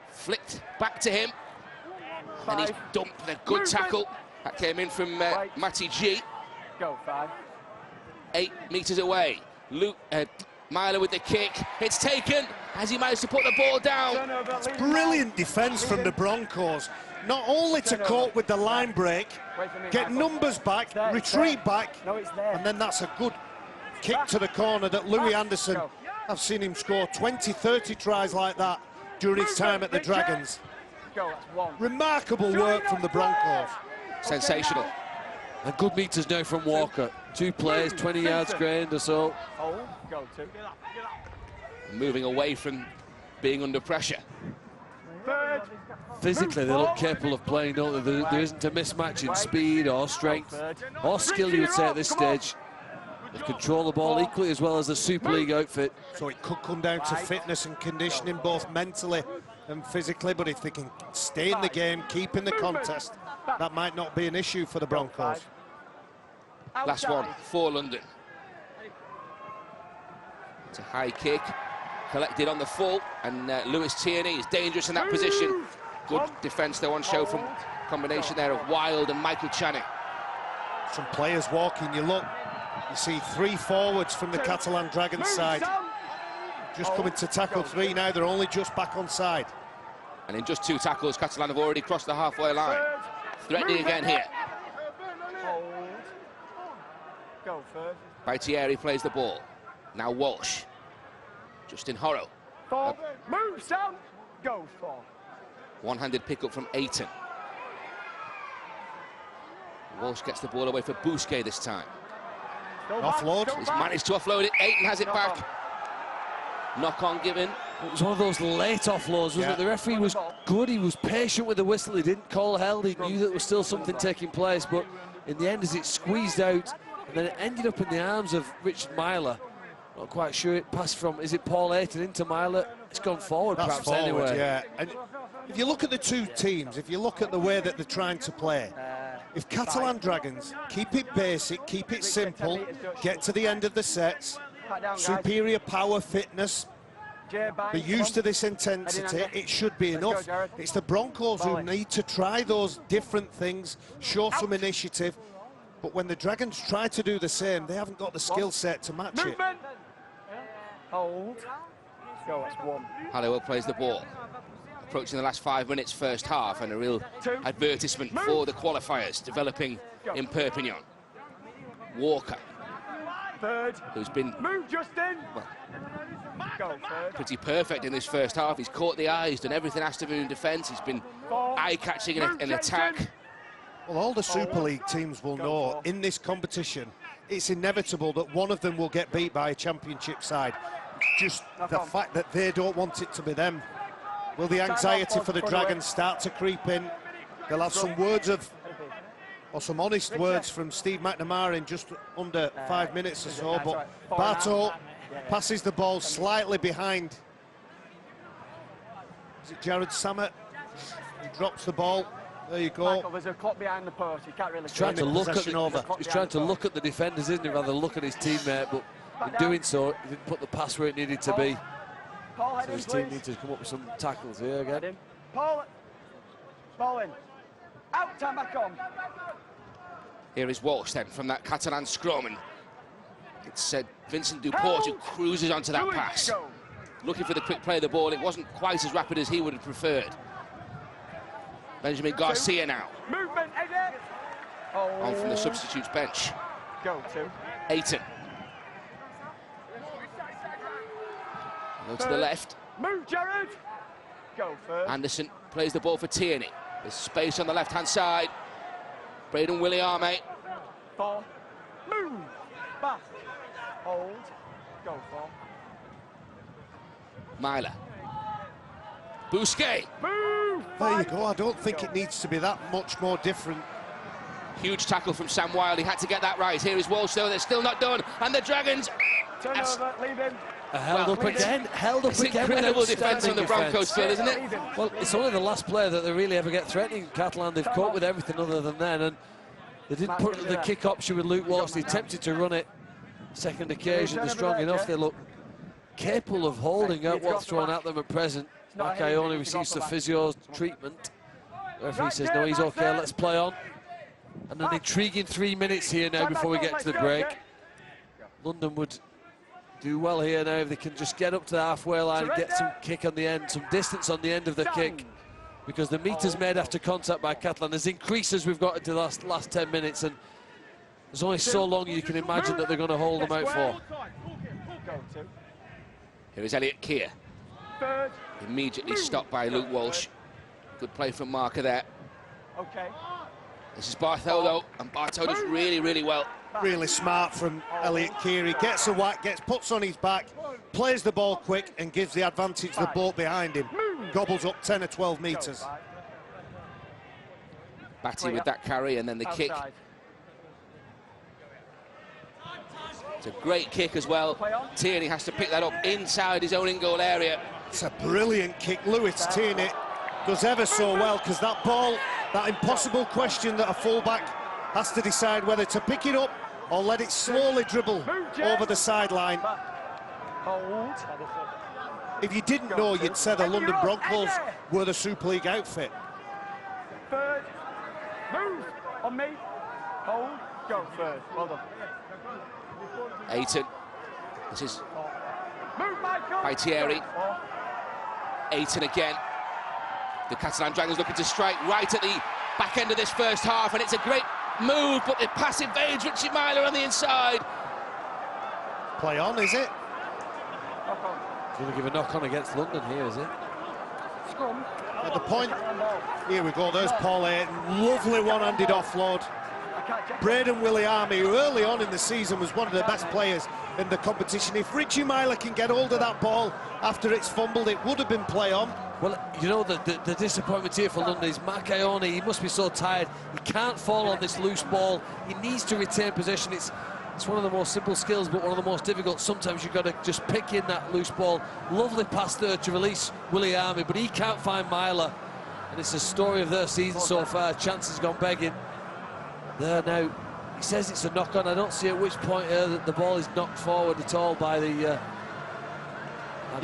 Flicked back to him. And he's dumped with a good tackle. That came in from Matty G. Go 5. 8 metres away. Luke Myler with the kick. It's taken. Has he managed to put the ball down? It's brilliant defence from the Broncos. Not only to cope with the line break, get numbers back, retreat back, and then that's a good kick to the corner that Louis Anderson, I've seen him score 20, 30 tries like that during his time at the Dragons. Remarkable work from the Broncos. Sensational. And good meters now from Walker. 2 plays, 20 yards gained or so. Moving away from being under pressure. Physically, they look capable of playing, don't they? There isn't a mismatch in speed or strength or skill, you would say, at this stage. They control the ball equally as well as the Super League outfit. So it could come down to fitness and conditioning, both mentally and physically, but if they can stay in the game, keep in the contest, that might not be an issue for the Broncos. Last one for London. It's a high kick, collected on the full, and Lewis Tierney is dangerous in that position. Good defence though on show from combination there of Wild and Michael Channing. Some players walking, you see 3 forwards from the Catalan Dragons side. Just coming to tackle 3 now, they're only just back on side. And in just 2 tackles, Catalan have already crossed the halfway line. Threatening again here. Hold. Go first. Baitieri plays the ball. Now Walsh. Justin Horrow. Move, Sam. Go for. One-handed pickup from Aiton. Walsh gets the ball away for Bousquet this time. Offload. He's managed to offload it. Aiton has it back. Knock on given. It was one of those late offloads, wasn't it? The referee was good, he was patient with the whistle, he didn't call held, he knew that there was still something taking place, but in the end, as it squeezed out, and then it ended up in the arms of Richard Myler. Not quite sure it passed from, is it Paul Aiton into Myler? It's gone forward, That's perhaps, forward, anyway. Yeah, and if you look at the 2 teams, if you look at the way that they're trying to play, if Catalan Dragons keep it basic, keep it simple, get to the end of the sets, superior power, fitness, they're used to this intensity, it should be enough. It's the Broncos who need to try those different things, show some initiative, but when the Dragons try to do the same, they haven't got the skill set to match it. Hold. Go, that's 1. Halliwell plays the ball. Approaching the last 5 minutes first half, and a real advertisement for the qualifiers developing in Perpignan. Walker, who's been pretty perfect in this first half. He's caught the eye, he's done everything has to do in defence, he's been eye-catching in attack. Well, all the Super League teams will know in this competition, it's inevitable that one of them will get beat by a championship side. Just the fact that they don't want it to be them. Will the anxiety for the Dragons start to creep in? They'll have some words of, or some honest words from Steve McNamara in just under 5 minutes or so, but Barto passes the ball slightly behind. Is it Jared Samet? He drops the ball. There you go. Michael, there's a clock behind the post. You can't really. He's trying to look at he's trying to look at the defenders, isn't he, rather than look at his teammate, but in doing so, he didn't put the pass where it needed to be. So his team needs to come up with some tackles here again. Paul in. Out, time back on. Here is Walsh then from that Catalan scrum, and it's Vincent Duport who cruises onto that pass. Looking for the quick play of the ball, it wasn't quite as rapid as he would have preferred. Benjamin Garcia now. Movement, on from the substitutes bench. Go to Aiton. Go to the left. Move, Jared. Go first. Anderson plays the ball for Tierney. There's space on the left-hand side. Braden Williame. For. Move. Back. Hold. Go for. Myler. Bousquet. Move. There you go. I don't think it needs to be that much more different. Huge tackle from Sam Wilde. He had to get that right. Here is Walsh, though. They're still not done. And the Dragons. Turn over. Leave him. Held up again. Held up again. Incredible defence on the Broncos field, isn't it? Well, it's only the last player that they really ever get threatening. Catalan, they've caught with everything other than then, and they didn't put the kick option with Luke Walsh. They attempted to run it. Second occasion, they're strong enough. They look capable of holding out what's thrown at them at present. Mackay only receives the physio's treatment. The referee says, no, he's okay, let's play on. And an intriguing 3 minutes here now before we get to the break. London would do well here now if they can just get up to the halfway line and get some kick on the end, some distance on the end of the kick, because the meters made after contact by Catalan has increased as we've got into the last 10 minutes, and there's only so long you can imagine that they're going to hold them out for. Here is Elliot Keir. Immediately stopped by Luke Walsh. Good play from Marker there. Okay. This is Bartho, though, and Bartho does really, really well. Really smart from Elliot Keir. He gets a whack, puts on his back, plays the ball quick and gives the advantage to the boat behind him. Gobbles up 10 or 12 metres. Batty with that carry and then the kick. It's a great kick as well. Tierney has to pick that up inside his own in-goal area. It's a brilliant kick. Lewis Tierney does ever so well, because that ball, that impossible question that a fullback has to decide whether to pick it up or let it slowly dribble over the sideline. Hold. If you didn't know, you'd say the London Broncos were the Super League outfit. Third. Move. On me. Hold. Go. Third. Well done. Ayton. This is Move, Michael. by Thierry. Ayton again. The Catalan Dragons looking to strike right at the back end of this first half, and it's a great move, but the pass invades Richie Myler on the inside. Play on, is it? Going to give a knock-on against London here, is it? Scrum. At the point, here we go, there's Paul Ayton, lovely one-handed offload. Braden Williami, who early on in the season was one of the best players in the competition. If Richie Myler can get hold of that ball after it's fumbled, it would have been play on. Well, you know, the disappointment here for London is Mark Ione. He must be so tired. He can't fall on this loose ball. He needs to retain possession. It's one of the most simple skills, but one of the most difficult. Sometimes you've got to just pick in that loose ball. Lovely pass there to release Williami, but he can't find Myler. And it's a story of their season so far. Chance has gone begging. There now, he says it's a knock-on. I don't see at which point the ball is knocked forward at all by the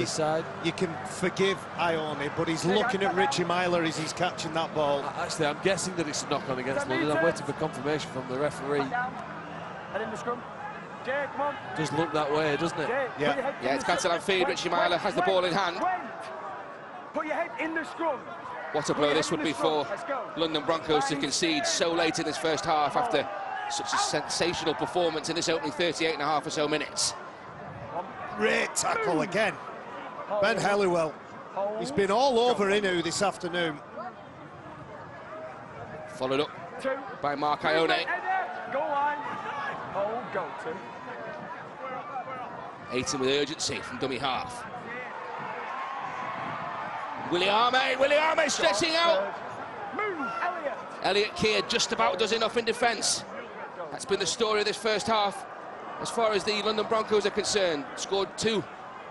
side. You can forgive Ione, but he's looking at Richie Myler as he's catching that ball. Actually, I'm guessing that it's a knock-on against London. I'm waiting for confirmation from the referee. Head in the scrum. Jay, come on. Does look that way, doesn't it? Jay, Yeah. Yeah, it's Catalan feed. Richie Myler has the ball in hand. Put your head in the scrum. What a blow this would be for London Broncos to concede so late in this first half after such a sensational performance in this opening 38 and a half or so minutes. Great tackle again. Ben Helliwell. He's been all over Inu this afternoon. Followed up by Mark Ione. Go line. Hold, go to. Ayton with urgency from dummy half. Williami stretching out. Move, Elliot. Elliot Keir just about does enough in defence. That's been the story of this first half. As far as the London Broncos are concerned, scored 2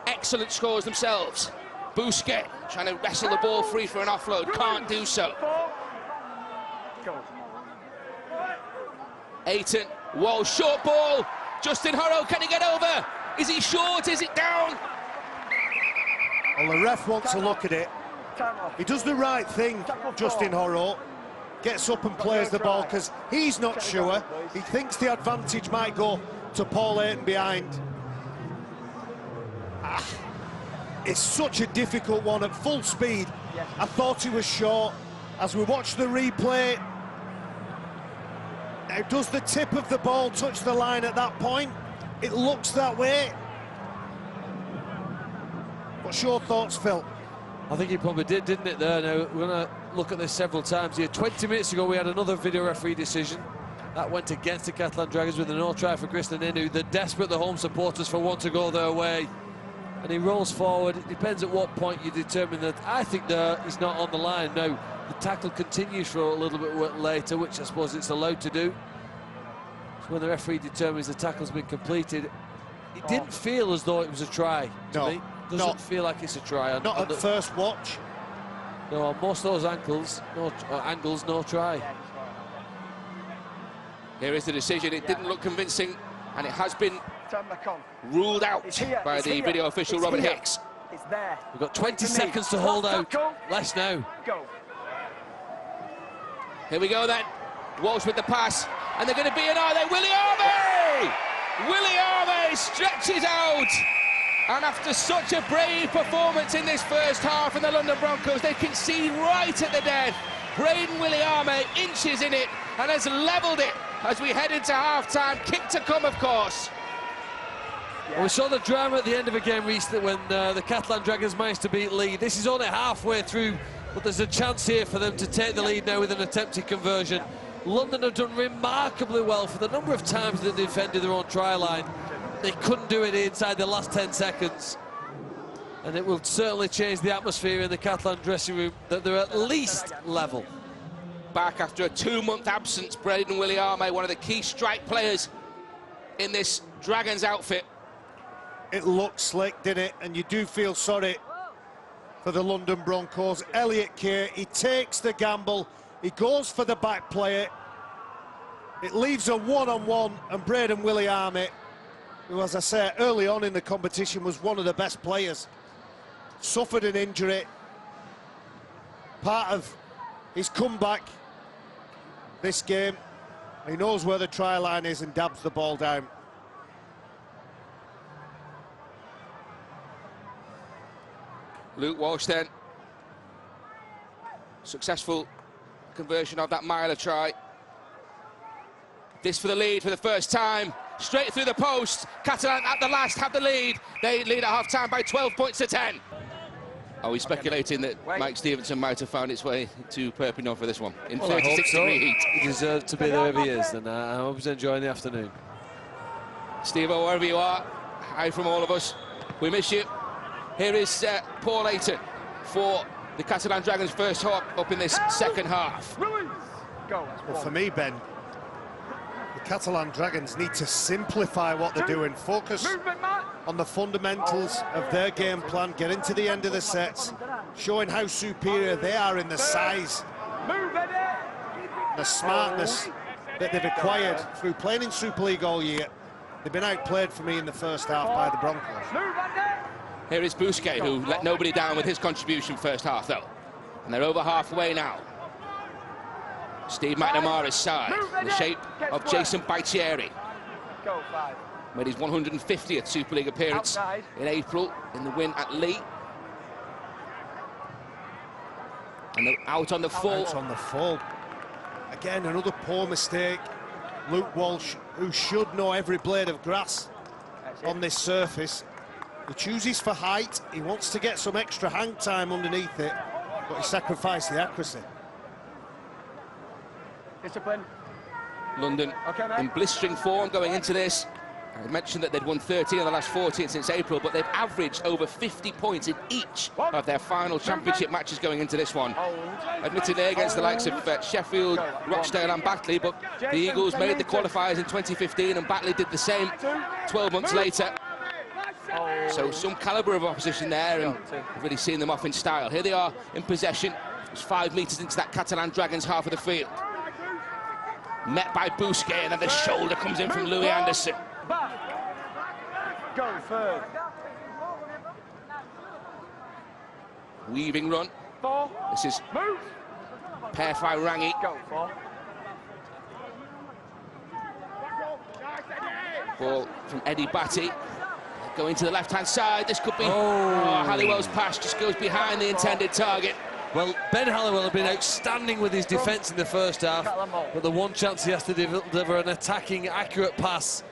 excellent scores themselves. Bousquet trying to wrestle the ball free for an offload, can't do so. Go. Ayton, whoa, short ball. Justin Horo, can he get over? Is he short? Is it down? Well, the ref wants to look at it. He does the right thing, Justin Horo. Gets up and plays the ball because he's not sure. He thinks the advantage might go to Paul Ayton behind. It's such a difficult one at full speed. I thought he was short. As we watch the replay, now does the tip of the ball touch the line at that point? It looks that way. What's your thoughts, Phil? I think he probably did, didn't it, there? Now, we're going to look at this several times here. 20 minutes ago, we had another video referee decision. That went against the Catalan Dragons with a no try for Kristan Inu. They're desperate, the home supporters, for one to go their way. And he rolls forward. It depends at what point you determine that. I think there he's not on the line. Now, the tackle continues for a little bit later, which I suppose it's allowed to do. So when the referee determines the tackle's been completed, it didn't feel as though it was a try to me. Doesn't feel like it's a try. Not at first watch. No, on most of those angles, no try. Here is the decision. It didn't look convincing, and it has been ruled out by the video official, Robert Hicks. It's there. We've got 20 seconds to hold out. Less now. Go. Here we go then. Walsh with the pass, and they're going to be in, are they? Williami! Williami stretches out. And after such a brave performance in this first half from the London Broncos, they concede right at the death. Braden Williami inches in it and has levelled it as we head into half-time. Kick to come, of course. Well, we saw the drama at the end of a game recently when the Catalan Dragons managed to beat Leeds. This is only halfway through, but there's a chance here for them to take the lead now with an attempted conversion. London have done remarkably well for the number of times that they defended their own try line. They couldn't do it inside the last 10 seconds. And it will certainly change the atmosphere in the Catalan dressing room, that they're at least level. Back after a 2-month absence, Braden Williami, one of the key strike players in this Dragons outfit. It looked slick, didn't it? And you do feel sorry for the London Broncos. Elliot Keir, he takes the gamble. He goes for the back player. It leaves a one-on-one, and Braden Williami, who, as I say, early on in the competition was one of the best players, suffered an injury. Part of his comeback this game. He knows where the try line is and dabs the ball down. Luke Walsh then. Successful conversion of that Myler try. This for the lead for the first time. Straight through the post. Catalan at the last have the lead. They lead at half-time by 12 points to 10. Are we speculating that Mike Stevenson might have found its way to Perpignan for this one in 36-degree heat? He deserves to be there if he is, and I hope he's enjoying the afternoon. Steve-O, wherever you are, hi from all of us. We miss you. Here is Paul Ayton for the Catalan Dragons' first hop up in this second half. Well, for me, Ben, the Catalan Dragons need to simplify what they're doing. Focus on the fundamentals of their game plan, get into the end of the sets, showing how superior they are in the size, the smartness that they've acquired through playing in Super League all year. They've been outplayed for me in the first half by the Broncos. Here is Bousquet, who let nobody down with his contribution first half, though. And they're over halfway now. Steve McNamara's side, in the shape of Jason Baitieri. Made his 150th Super League appearance in April in the win at Lee. And they're out on the full. Out on the full. Again, another poor mistake. Luke Walsh, who should know every blade of grass on this surface. He chooses for height. He wants to get some extra hang time underneath it, but he sacrificed the accuracy. Discipline. London in blistering form going into this. I mentioned that they'd won 13 of the last 14 since April, but they've averaged over 50 points in each of their final championship matches going into this one. Admittedly against the likes of Sheffield, Rochdale and Batley, but the Eagles made the qualifiers in 2015 and Batley did the same 12 months later. So some calibre of opposition there, and we've really seen them off in style. Here they are in possession. It's 5 metres into that Catalan Dragons half of the field. Met by Bousquet, and then the shoulder comes in from Louis Anderson. Go third. Weaving run. This is Perfai Rangi. Go for. Ball from Eddie Batty. Going to the left-hand side. This could be... Oh, Halliwell's pass just goes behind the intended target. Well, Ben Halliwell had been outstanding with his defence in the first half, but the one chance he has to deliver an attacking, accurate pass,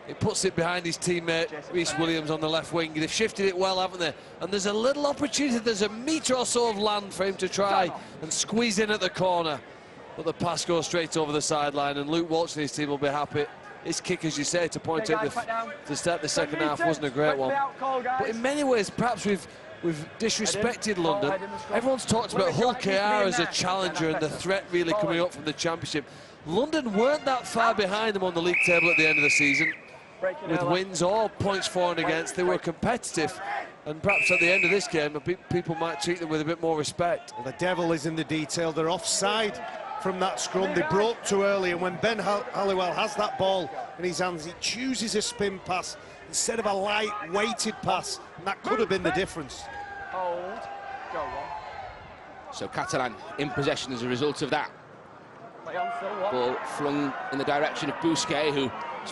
it puts it behind his teammate, Rhys Williams, on the left wing. They've shifted it well, haven't they? And there's a little opportunity, there's a metre or so of land for him to try and squeeze in at the corner. But the pass goes straight over the sideline, and Luke Walsh and his team will be happy. His kick, as you say, to point out to start the second half wasn't a great one. But in many ways, perhaps we've disrespected London. Everyone's talked about Hull KR as a challenger and the threat really coming up from the championship. London weren't that far behind them on the league table at the end of the season. With wins or points for and against, they were competitive. And perhaps at the end of this game, people might treat them with a bit more respect. Well, the devil is in the detail. They're offside from that scrum. They broke too early, and when Ben Halliwell has that ball in his hands, he chooses a spin pass instead of a light weighted pass, and that could have been the difference. Hold. Go on. So Catalan in possession as a result of that. Ball flung in the direction of Bousquet, who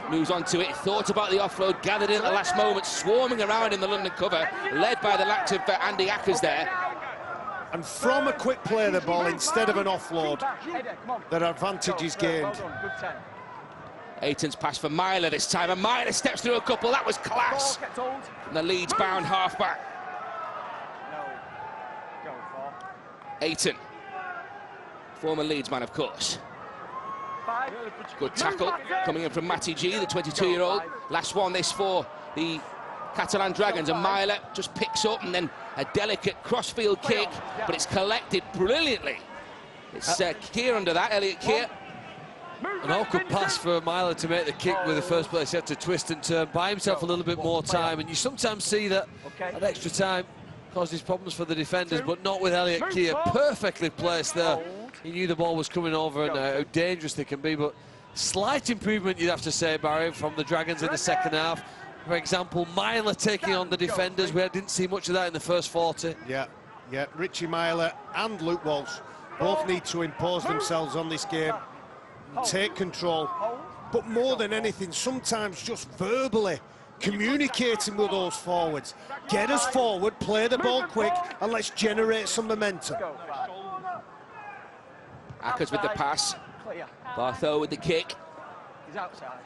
moves on to it, thought about the offload, gathered in at the last moment, swarming around in the London cover, led by the likes of Andy Ackers there. And from a quick play of the ball instead of an offload, their advantage is gained. Ayton's pass for Myler this time, and Myler steps through a couple. That was class. And the Leeds-bound halfback. Ayton, former Leeds man, of course. Good tackle coming in from Matty G, the 22-year-old. Last one this for the Catalan Dragons, and Myler just picks up, and then a delicate crossfield kick, but it's collected brilliantly. It's Keir under that, Elliot Keir. An awkward pass for Myler to make the kick with the first place. He had to twist and turn, buy himself a little bit more time, and you sometimes see that extra time causes problems for the defenders, but not with Elliot Keir. Perfectly placed there. He knew the ball was coming over and how dangerous they can be, but slight improvement, you'd have to say, Barry, from the Dragons in the second half. For example, Myler taking on the defenders. We didn't see much of that in the first 40. Yeah, Richie Myler and Luke Walsh both need to impose themselves on this game, take control. But more than anything, sometimes just verbally communicating with those forwards. Get us forward, play the ball quick, and let's generate some momentum. Ackers with the pass. Bartho with the kick. He's outside.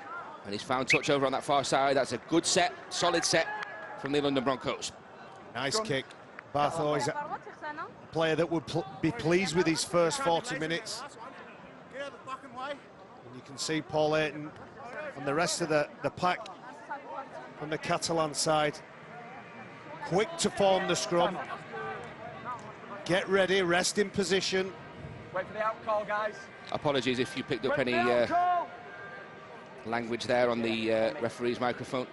And he's found touch over on that far side. That's a good set, solid set from the London Broncos. Nice kick. Bartho is a player that would be pleased with his first 40 minutes. And you can see Paul Ayton and the rest of the pack from the Catalan side. Quick to form the scrum. Get ready, rest in position. Wait for the out call, guys. Apologies if you picked up any language there on the referee's microphone.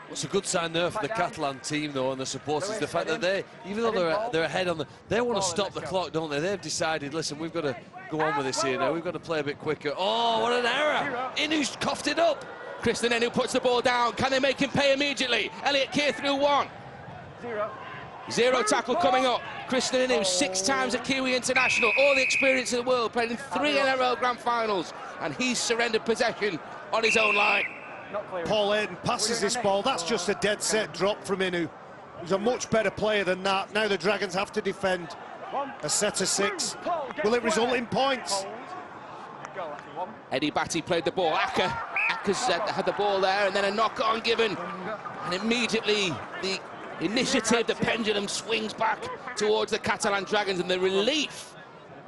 What's a good sign there for the Catalan team, though, and the supporters, the fact that they, even though they're ahead on they want to stop the clock, don't they? They've decided, listen, we've got to go on with this here now. We've got to play a bit quicker. Oh, what an error! Inu's coughed it up. Kristen Inu puts the ball down. Can they make him pay immediately? Elliot Keir through one. Zero tackle coming up. Kristen Inu, 6 times a Kiwi international, all the experience in the world, played in 3 NRL Grand Finals, and he's surrendered possession on his own line. Paul Ayton passes this ball. That's just a dead set drop from Inu. He's a much better player than that. Now the Dragons have to defend a set of 6. Will it result in points? Eddie Batty played the ball. Ackers had the ball there, and then a knock-on given. And immediately the initiative, the pendulum swings back towards the Catalan Dragons, and the relief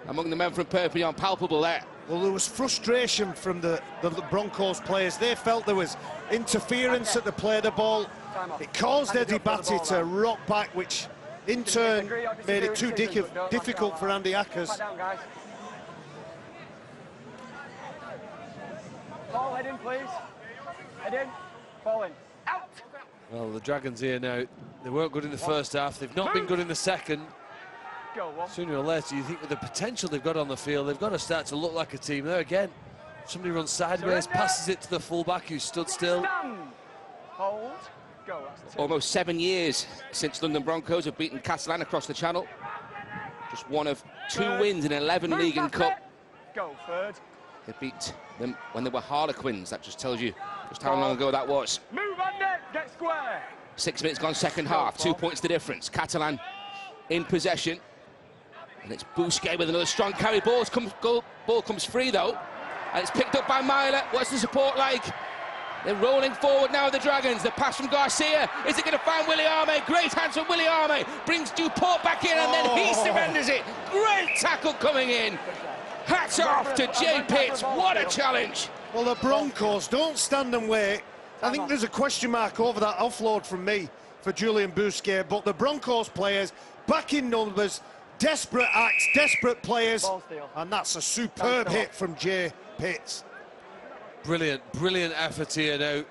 among the men from Perpignan palpable there. Well, there was frustration from the Broncos players. They felt there was interference at the play of the ball. It caused Eddie Batty to rock back, which in turn made it too difficult for Andy Ackers. Paul, head in, please. Head in. Fall in. Out. Well, the Dragons here now, they weren't good in the first half. They've not been good in the second. Sooner or later, you think with the potential they've got on the field, they've got to start to look like a team. There again, somebody runs sideways, passes it to the fullback who stood still. Hold. Go. Almost 7 years since London Broncos have beaten Catalan across the channel. Just one of 2 wins in 11 League and Cup. Go, third. They beat them when they were Harlequins. That just tells you just how long ago that was. Move on net, get square. 6 minutes gone second half, 2 points the difference. Catalan in possession. And it's Bousquet with another strong carry. Ball comes free though. And it's picked up by Myler. What's the support like? They're rolling forward now, the Dragons. The pass from Garcia. Is it going to find Willie Arme? Great hands from Willie Arme. Brings Duport back in, and then he surrenders it. Great tackle coming in. Hats off to Jay Pitts. What a challenge. Well, the Broncos don't stand and wait. I think there's a question mark over that offload from me for Julian Bousquet, but the Broncos players back in numbers, desperate acts, desperate players, and that's a superb hit from Jay Pitts. Brilliant effort here now.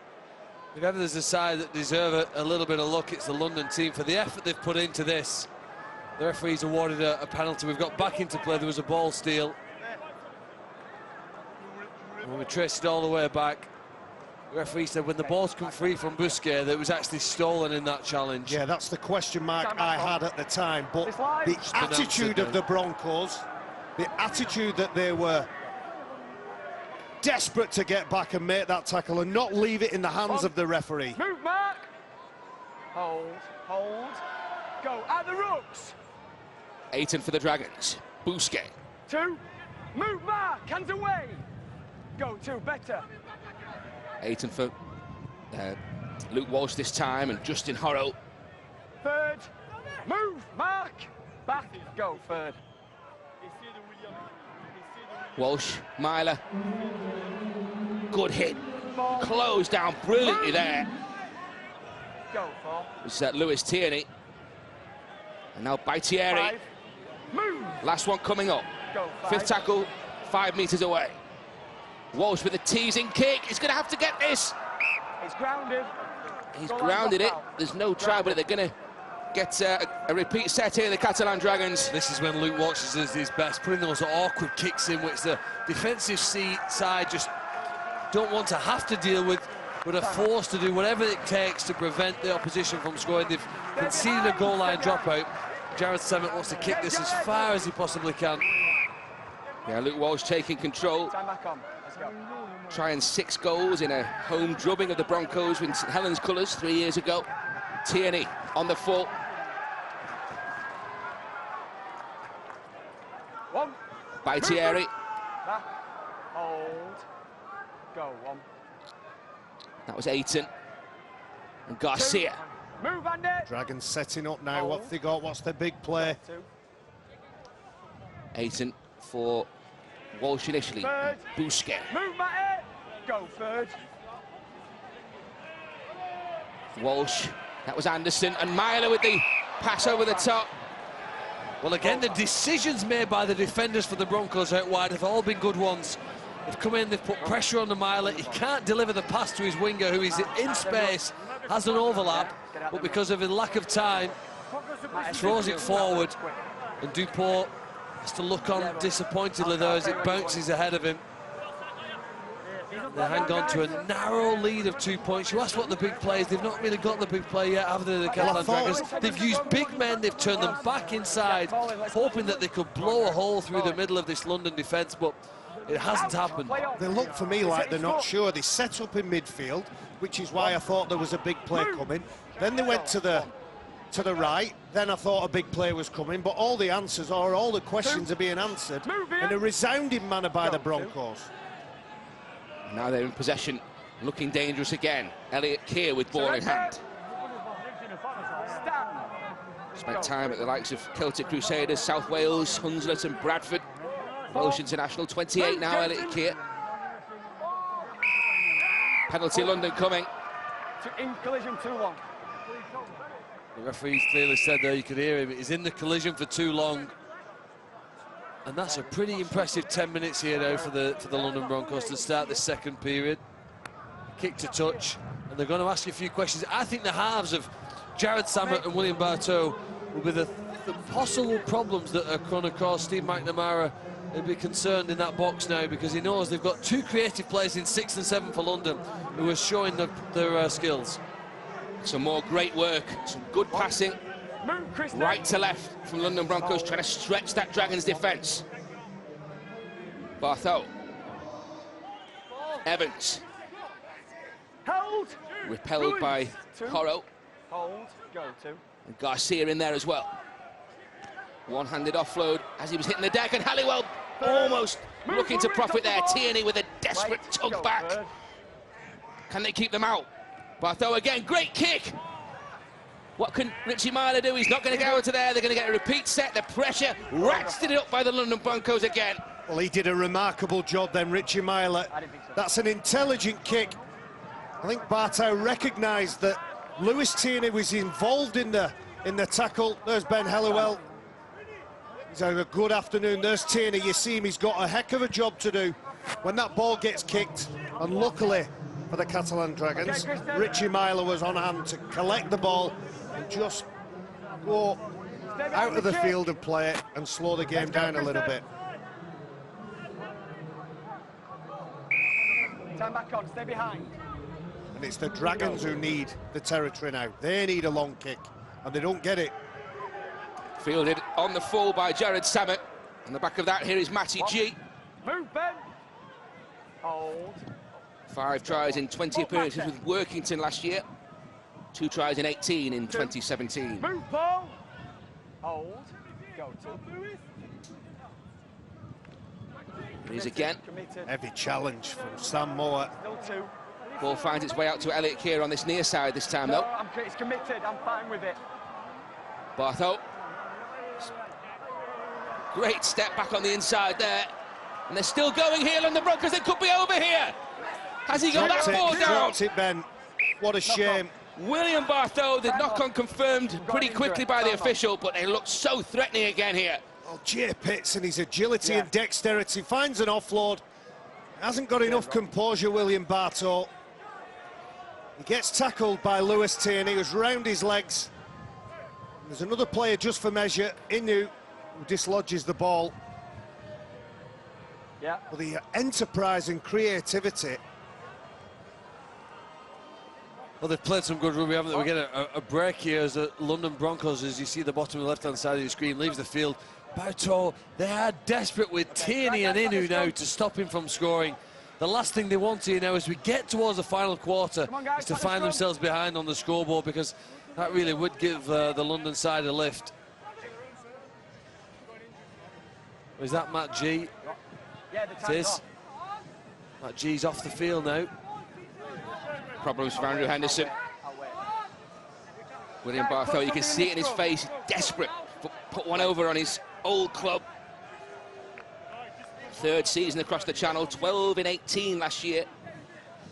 If ever there's a side that deserve a little bit of luck, it's the London team for the effort they've put into this. The referee's awarded a penalty. We've got back into play. There was a ball steal. And we traced it all the way back. The referee said when the ball's come free from Bousquet, that it was actually stolen in that challenge. Yeah, that's the question mark I had at the time. But the attitude of the Broncos, the attitude that they were desperate to get back and make that tackle and not leave it in the hands of the referee. Move, Mark. Hold. Go, at the rooks. Ayton for the Dragons. Bousquet. 2. Move, Mark. Hands away. Go, 2. Better. Ayton for Luke Walsh this time, and Justin Horrow. Third. Move, Mark. Back. Go, third. Walsh, Myler. Good hit. Closed down brilliantly there. Go, 4. It's Lewis Tierney. And now Baitieri. 5. Move. Last one coming up. Go, 5. 5th tackle, 5 metres away. Walsh with a teasing kick. He's going to have to get this. It's grounded. He's grounded it. There's no try, but they're going to get a repeat set here, the Catalan Dragons. This is when Luke Walsh is his best, putting those awkward kicks in, which the defensive side just don't want to have to deal with. but are forced to do whatever it takes to prevent the opposition from scoring. They've conceded a goal line dropout. Jared Samet wants to kick this as far as he possibly can. Yeah, Luke Walsh taking control. Stand back on. Let's go. Trying 6 goals in a home drubbing of the Broncos in St Helens colours 3 years ago. Tierney on the full. One. By Thierry. Back. Hold. Go. One. That was Ayton. And Garcia. Move, Andy. Dragons setting up now. What they got? What's their big play? 2. Ayton for Walsh initially. Third. Bousquet. Move, Matty. Go third. Walsh. That was Anderson. And Myler with the pass over the top. Well, again, the decisions made by the defenders for the Broncos out wide have all been good ones. They've come in, they've put pressure on the Myler. He can't deliver the pass to his winger, who is in space, has an overlap, but because of a lack of time, throws it forward. And Dupont has to look on disappointedly, though, as it bounces ahead of him. They hang on to a narrow lead of 2 points. You ask what the big play is, they've not really got the big play yet, have they, the Catalan Dragons? They've used big men, they've turned them back inside, hoping that they could blow a hole through the middle of this London defence, but it hasn't happened. They look for me like they're not sure. They set up in midfield, which is why I thought there was a big play coming. Then they went to the right, then I thought a big play was coming, but all the answers, or all the questions are being answered in a resounding manner by the Broncos. Now they're in possession, looking dangerous again. Elliot Keir with ball in hand. Spent time at the likes of Celtic Crusaders, South Wales, Hunslet and Bradford. Welsh international, 28 now, Elliot Keir. Penalty London coming. In collision, 2-1. The referee's clearly said there, you could hear him, he's in the collision for too long. And that's a pretty impressive 10 minutes here now for the London Broncos to start the second period. Kick to touch, and they're going to ask you a few questions. I think the halves of Jared Samet and William Bartow will be the possible problems that are going to cause Steve McNamara to be concerned in that box now, because he knows they've got 2 creative players in 6 and 7 for London who are showing their skills. Some more great work, some good passing. Right to left from London Broncos, trying to stretch that Dragons defence. Barthow. Evans. Hold. Repelled by Horo. Hold. Go 2. And Garcia in there as well. One-handed offload as he was hitting the deck, and Halliwell almost looking to profit there. Tierney with a desperate tug back. Can they keep them out? Barthow again, great kick. What can Richie Myler do? He's not going to go to there. They're going to get a repeat set. The pressure ratcheted it up by the London Broncos again. Well, he did a remarkable job then, Richie Myler. That's an intelligent kick. I think Bartow recognised that Lewis Tierney was involved in the tackle. There's Ben Halliwell. He's had a good afternoon. There's Tierney. You see him, he's got a heck of a job to do when that ball gets kicked. And luckily for the Catalan Dragons, Richie Myler was on hand to collect the ball and just go out of the field and play it and slow the game down a little bit. Stand back on, stay behind. And it's the Dragons who need the territory now. They need a long kick, and they don't get it. Fielded on the full by Jared Samet. On the back of that, here is Matty G. Move, Ben. Hold. 5 tries in 20 appearances with Workington last year. 2 tries in 18 in 2017. Move, Paul. Hold. Go 2. It is again. Heavy challenge from Sam Moore. Still 2. Ball finds its way out to Elliot Keir on this near side this time, though. It's committed. I'm fine with it. Barthow. Great step back on the inside there. And they're still going here, London Broncos. They could be over here. Has he got that ball down? Dropped it, Ben. What a shame. William Barthow, the knock-on confirmed pretty quickly by the official, but they look so threatening again here. Well, Jay Pitts and his agility and dexterity finds an offload. Hasn't got enough composure, William Barthow. He gets tackled by Lewis Tierney, who's round his legs. There's another player just for measure, Inu, who dislodges the ball. Yeah. Well, the enterprise and creativity Well, they've played some good rugby, haven't they? We get a break here as the London Broncos, as you see the bottom of the left-hand side of your screen, leaves the field. Bauto, they are desperate with Tierney and Inu now to stop him from scoring. The last thing they want here now as we get towards the final quarter is to find themselves behind on the scoreboard, because that really would give the London side a lift. Is that Matt G? It is. Matt G's off the field now. Problems for Andrew Henderson. William Bartho, you can see it in his face, he's desperate to put one over on his old club. Third season across the channel, 12 in 18 last year,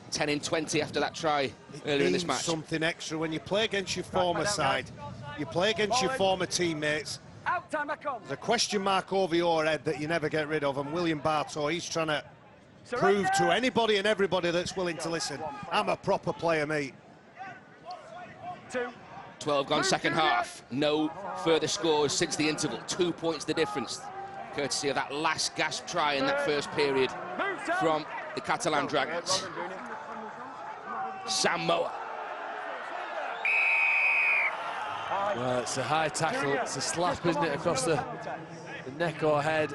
10 in 20 after that try earlier in this match. Something extra when you play against your former side, you play against your former teammates. There's a question mark over your head that you never get rid of, and William Bartho, he's trying to prove to anybody and everybody that's willing to listen, I'm a proper player, mate. 12 gone second half, no further scores since the interval, 2 points the difference, courtesy of that last gasp try in that first period from the Catalan Dragons. Sam Moa. Well, it's a high tackle, it's a slap, isn't it, across the neck or head.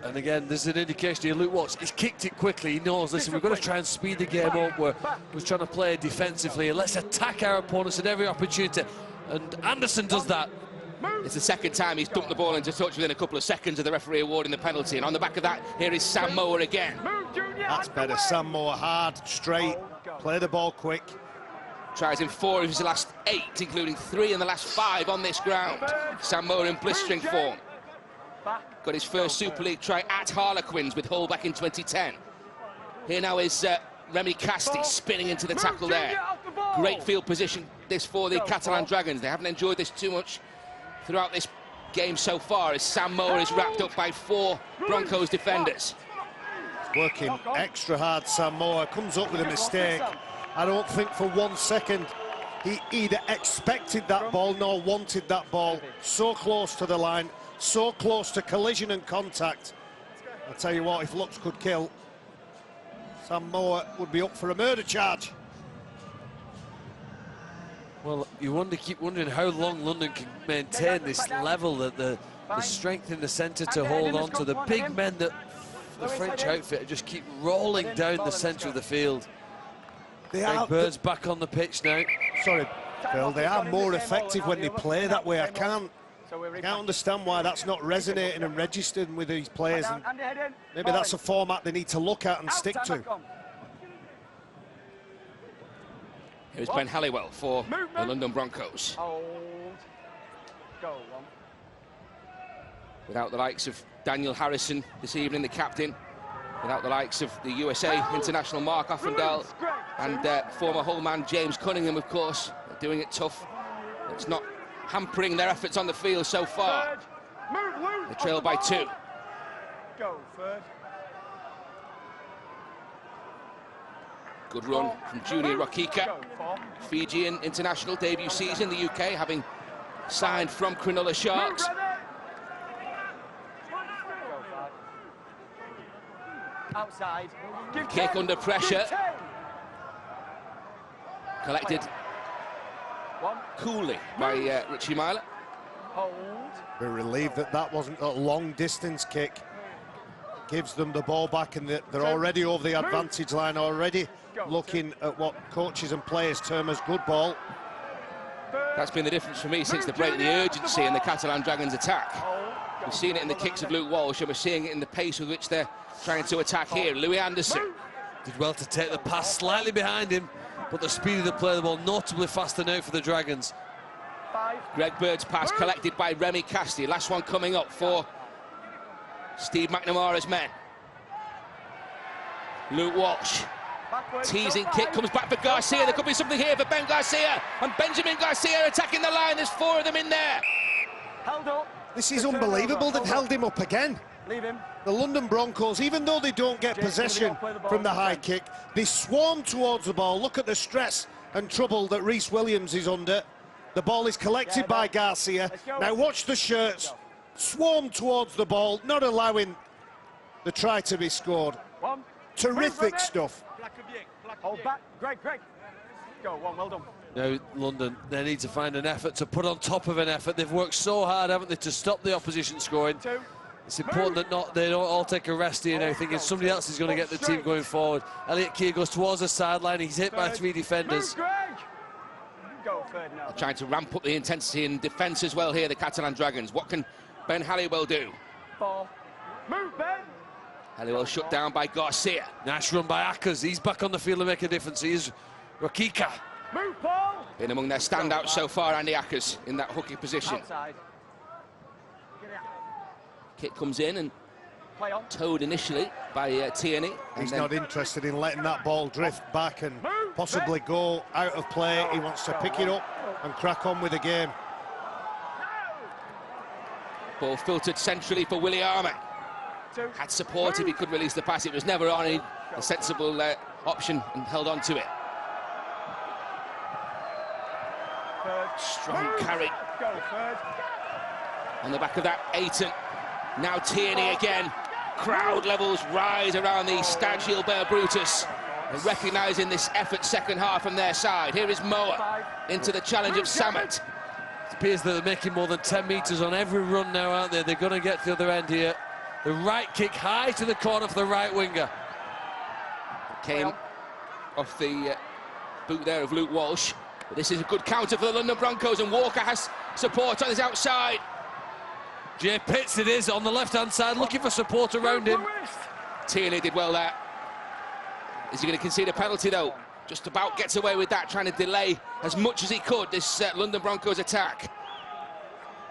And again, there's an indication here, Luke Watts, he's kicked it quickly, he knows, listen, we've got to try and speed the game up, we're trying to play defensively, and let's attack our opponents at every opportunity, and Anderson does that. It's the second time he's dumped the ball into touch within a couple of seconds of the referee awarding the penalty, and on the back of that, here is Sam Moa again. That's better, Sam Moa, hard, straight, play the ball quick. Tries in 4 of his last 8, including 3 in the last 5 on this ground. Sam Moa in blistering form. Got his first Super League try at Harlequins with Hull back in 2010. Here now is Remy Casti spinning into the tackle there. Great field position this for the Catalan Dragons. They haven't enjoyed this too much throughout this game so far, as Sam Moa is wrapped up by 4 Broncos defenders. Working extra hard, Sam Moa comes up with a mistake. I don't think for 1 second he either expected that ball nor wanted that ball. So close to the line, so close to collision and contact. I'll tell you what, if looks could kill, Sam Moa would be up for a murder charge. Well, you keep wondering how long London can maintain this level, that the strength in the centre to hold on to. The big men that the French outfit just keep rolling down the centre of the field. Greg Bird's back on the pitch now. Sorry, Phil, they are more effective when they play that way. I can't understand why that's not resonating and registering with these players. And maybe that's a format they need to look at and stick to. Here's Ben Halliwell for the London Broncos. Without the likes of Daniel Harrison this evening, the captain. Without the likes of the USA international Mark Offendal and former Hull man James Cunningham, of course. They're doing it tough. It's not hampering their efforts on the field so far. They trail by 2. Good run from Junior Rokika. Fijian international debut season, the UK having signed from Cronulla Sharks. Outside. Kick under pressure. Collected coolly by Richie Myler. We're relieved that that wasn't a long distance kick. Gives them the ball back, and they're already over the advantage line, already looking at what coaches and players term as good ball. That's been the difference for me since the break, the urgency in the Catalan Dragons attack. We've seen it in the kicks of Luke Walsh, and we're seeing it in the pace with which they're trying to attack here. Louis Anderson. Did well to take the pass slightly behind him, but the speed of the play of the ball notably faster now for the Dragons. Greg Bird's pass collected by Remy Casti. Last one coming up for Steve McNamara's men. Luke Walsh. Teasing kick, comes back for Garcia. There could be something here for Ben Garcia. And Benjamin Garcia attacking the line. There's 4 of them in there. Held up. This is unbelievable. They've held him up again. Leave him. The London Broncos, even though they don't get possession from the high kick, they swarm towards the ball. Look at the stress and trouble that Rhys Williams is under. The ball is collected by Garcia. Now watch the shirts. Swarm towards the ball, not allowing the try to be scored. Terrific stuff. Hold back. Greg. Go, one, well done. Now, London, they need to find an effort to put on top of an effort. They've worked so hard, haven't they, to stop the opposition scoring. It's important that they don't all take a rest here now, thinking somebody else is going to get the team going forward. Elliot Keir goes towards the sideline. He's hit by 3 defenders. Go, third now. Trying to ramp up the intensity in defence as well here, the Catalan Dragons. What can Ben Halliwell do? Ball. Move, Ben. Halliwell shut down by Garcia. Nice run by Akers. He's back on the field to make a difference. He's Rakika. Move, Paul. Been among their standouts so far, Andy Akers, in that hooking position. Outside. Kick comes in and Play on. towed initially by Tierney. He's not interested in letting that ball drift back and possibly go out of play. He wants to pick it up and crack on with the game. Ball filtered centrally for Willie Armour. Had support if he could release the pass. It was never on a sensible option and held on to it. Strong carry. Go, third. On the back of that, Ayton. Now Tierney again. Crowd levels rise around the Stade Gilbert Brutus. Recognising this effort second half from their side. Here is Moa into the challenge of Samet. It appears that they're making more than 10 metres on every run now, aren't they? They're going to get to the other end here. The right kick high to the corner for the right winger. Came off the boot there of Luke Walsh. But this is a good counter for the London Broncos, and Walker has support on his outside. Jay Pitts it is on the left-hand side, looking for support around him. Tierney did well there. Is he going to concede a penalty though? Just about gets away with that, trying to delay as much as he could this London Broncos attack.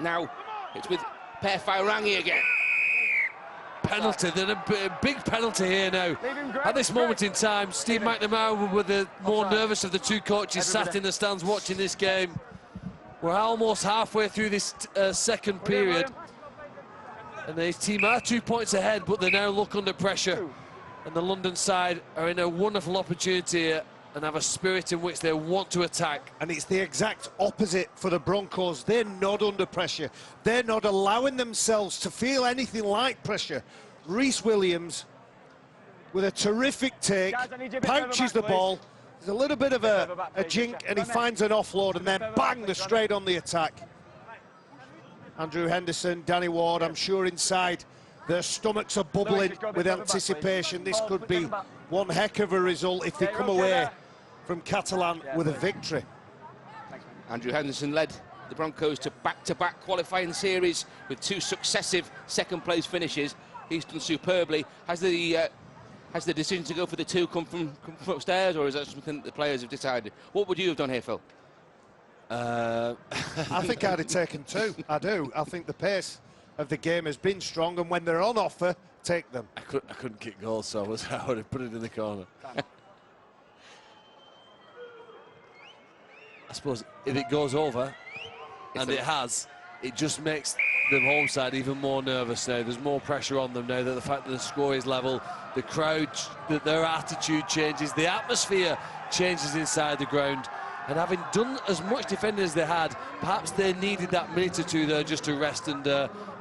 Now it's with Per Fairangi again. Penalty, then a big penalty here now. At this moment in time, Steve McNamara, with the more nervous of the two coaches, sat in the stands watching this game. We're almost halfway through this second period. And his team are 2 points ahead, but they now look under pressure. And the London side are in a wonderful opportunity here and have a spirit in which they want to attack. And it's the exact opposite for the Broncos. They're not under pressure. They're not allowing themselves to feel anything like pressure. Rhys Williams, with a terrific take, pouches the ball. There's a little bit of a jink, and he finds an offload, and then bang, they're straight on the attack. Andrew Henderson, Danny Ward, I'm sure inside their stomachs are bubbling with anticipation. This could be one heck of a result if they come away from Catalan with a victory. Andrew Henderson led the Broncos to back-to-back qualifying series with 2 successive second-place finishes. He's done superbly. Has the decision to go for the 2 come from upstairs, or is that something the players have decided? What would you have done here, Phil? I think I'd have taken 2. I do. I think the pace of the game has been strong, and when they're on offer, take them. I couldn't kick goals, so I would have put it in the corner. I suppose if it goes over, and it has, it just makes the home side even more nervous now. There's more pressure on them now, that the fact that the score is level, the crowd, that their attitude changes, the atmosphere changes inside the ground. And having done as much defending as they had, perhaps they needed that minute or 2 there just to rest and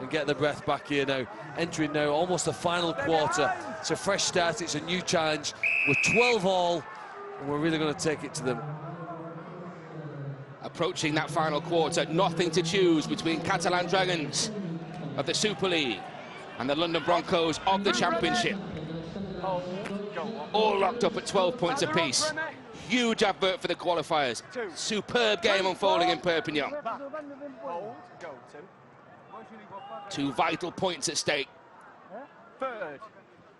get their breath back here now. Entering now almost the final quarter. It's a fresh start, it's a new challenge. We're 12 all, and we're really going to take it to them. Approaching that final quarter, nothing to choose between Catalan Dragons of the Super League and the London Broncos of the Championship. All locked up at 12 points apiece. Huge advert for the qualifiers. Superb game unfolding in Perpignan. 2 vital points at stake. Third.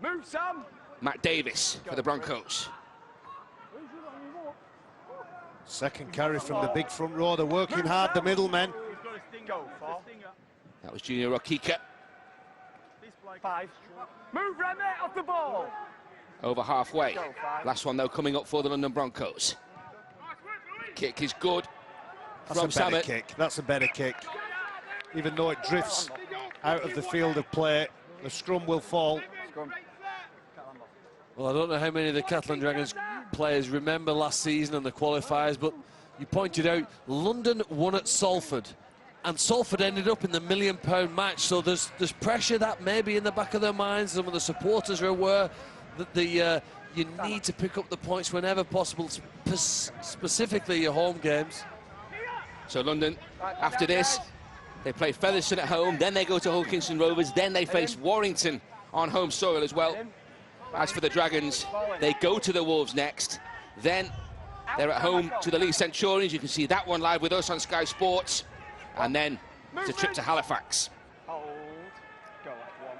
Move, Sam. Matt Davis for the Broncos. Second carry from the big front row. They're working hard, the middlemen. That was Junior Okika. 5. Move, Remy, off the ball. Over halfway. Last one, though, coming up for the London Broncos. Kick is good. That's from a better Samet. kick. That's a better kick. Even though it drifts out of the field of play, the scrum will fall. Well, I don't know how many of the Catalan Dragons players remember last season and the qualifiers, but you pointed out London won at Salford, and Salford ended up in the £1 million match, so there's pressure that may be in the back of their minds. Some of the supporters are aware that you need to pick up the points whenever possible, specifically your home games. So London, after this, they play Featherstone at home, then they go to Hulkinson Rovers, then they face Warrington on home soil as well. As for the Dragons, they go to the Wolves next, then they're at home to the Leeds Centurions. You can see that one live with us on Sky Sports, and then it's a trip to Halifax. Hold. Go at 1.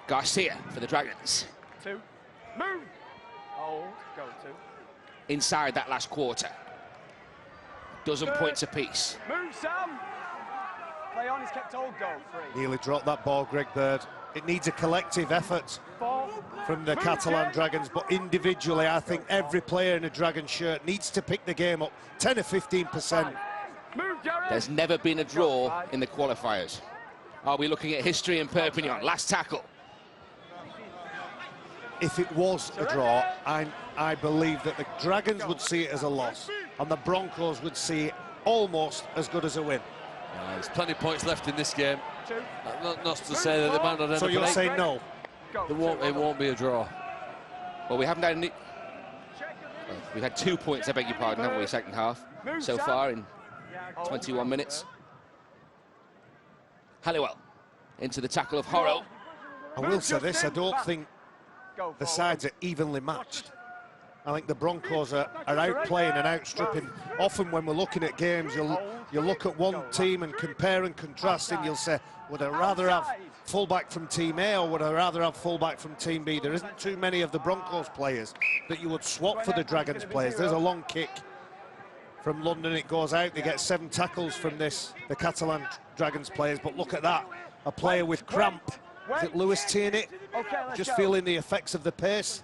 Garcia for the Dragons. 2. Move. Hold. Go 2. Inside that last quarter. Dozen points apiece. Move, Sam. Play on, he's kept hold, go 3. Nearly dropped that ball, Greg Bird. It needs a collective effort 4. from the Catalan Dragons, but individually, I think every player in a Dragon shirt needs to pick the game up 10 or 15%. Move, Jerry. There's never been a draw in the qualifiers. Are we looking at history in Perpignan? Last tackle. If it was a draw, I believe that the Dragons would see it as a loss, and the Broncos would see it almost as good as a win. There's plenty of points left in this game. 2. Not to say that they might not end So up you're with saying no? it won't be a draw. Well, we haven't had any... We've had 2 points, I beg your pardon, haven't we, second half, so far in 21 minutes. Halliwell into the tackle of Horrow. I will say this, I don't think the sides are evenly matched. I think the Broncos are outplaying and outstripping. Often when we're looking at games, you'll look at one team and compare and contrast, and you'll say, would I rather have fullback from Team A or would I rather have fullback from Team B? There isn't too many of the Broncos players that you would swap for the Dragons players. There's a long kick from London, it goes out. They get 7 tackles from the Catalan Dragons players, but look at that, a player with cramp. Is it Lewis Tierney? Just feeling the effects of the pace.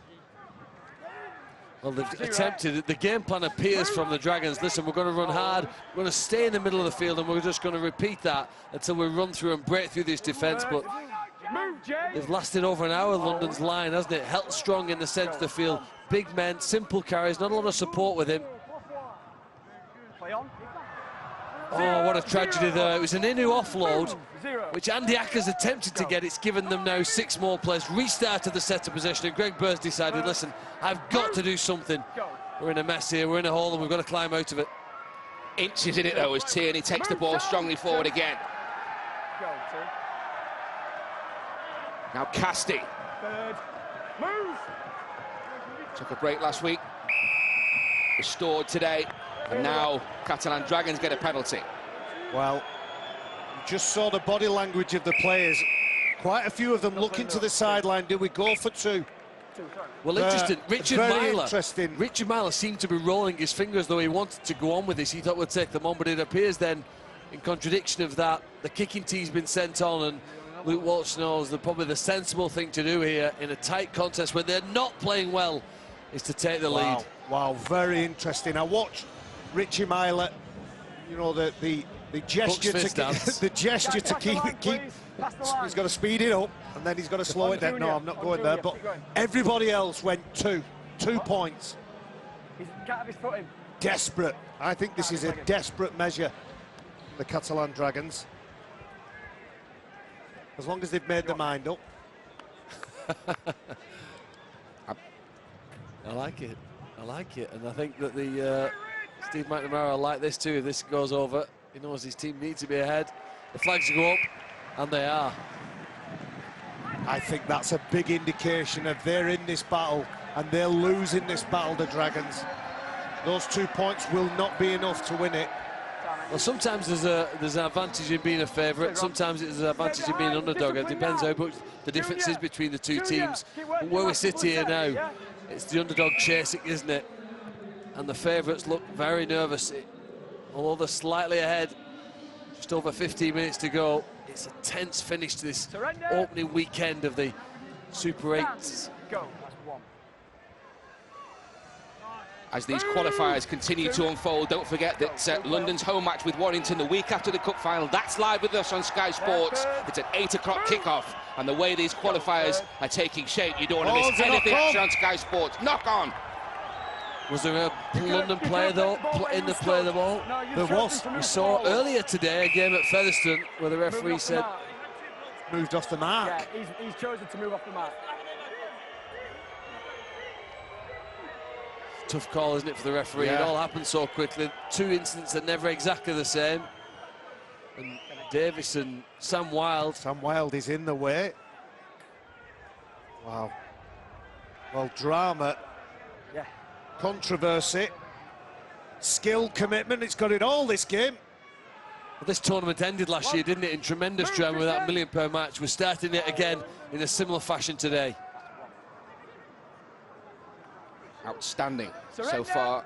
Well, they've attempted, the game plan appears from the Dragons. Listen, we're going to run hard, we're going to stay in the middle of the field, and we're just going to repeat that until we run through and break through this defence. But they've lasted over an hour, London's line, hasn't it? Held strong in the centre of the field. Big men, simple carries, not a lot of support with him. Oh, what a tragedy there. It was an Inu offload, which Andy Acker's attempted to get. It's given them now 6 more plays. Restarted the set of possession, and Greg Burns decided, listen, I've got to do something. We're in a mess here, we're in a hole, and we've got to climb out of it. Inches in it, though, as Tierney takes the ball strongly forward again. Now Casti. Took a break last week. Restored today. And now Catalan Dragons get a penalty. Well, you just saw the body language of the players. Quite a few of them looking to the sideline. Do we go for 2? Well, interesting. Interesting. Richard Myler seemed to be rolling his fingers, though he wanted to go on with this. He thought we'd take them on, but it appears then, in contradiction of that, the kicking tee's been sent on, and Luke Walsh knows that probably the sensible thing to do here in a tight contest where they're not playing well is to take the lead. Wow, very interesting. I watched Richie Myler, you know, the gesture the gesture to keep he's got to speed it up and then he's got to slow it down. No, I'm not going there, but everybody else went 2 points. Desperate. I think this is a desperate measure, the Catalan Dragons, as long as they've made their mind up. I like it, and I think that the Steve McNamara will like this too. If this goes over, he knows his team needs to be ahead. The flags go up, and they are. I think that's a big indication of they're in this battle, and they're losing this battle, the Dragons. Those 2 points will not be enough to win it. Well, sometimes there's an advantage in being a favourite, sometimes there's an advantage in being an underdog. It depends how much the difference is between the 2 teams. But where we sit here now, it's the underdog chasing, isn't it? And the favourites look very nervous. Although they're slightly ahead, just over 15 minutes to go. It's a tense finish to this opening weekend of the Super 8s. As these qualifiers continue to unfold, don't forget that London's home match with Warrington the week after the cup final, that's live with us on Sky Sports. It's an 8 o'clock kickoff, and the way these qualifiers are taking shape, you don't want to miss anything action on Sky Sports. Knock on! Was there a London player though in the play of the ball? There was. We saw earlier today a game at Featherstone where the referee said moved off the mark. Yeah, he's chosen to move off the mark. Tough call, isn't it, for the referee? Yeah. It all happened so quickly. Two incidents are never exactly the same. And Davis and Sam Wilde. Sam Wilde is in the way. Wow. Well, drama, Yeah. controversy, skill, commitment, it's got it all, this game. Well, this tournament ended last year, didn't it, in tremendous drama with that £1 million match. We're starting it again in a similar fashion today. Outstanding so far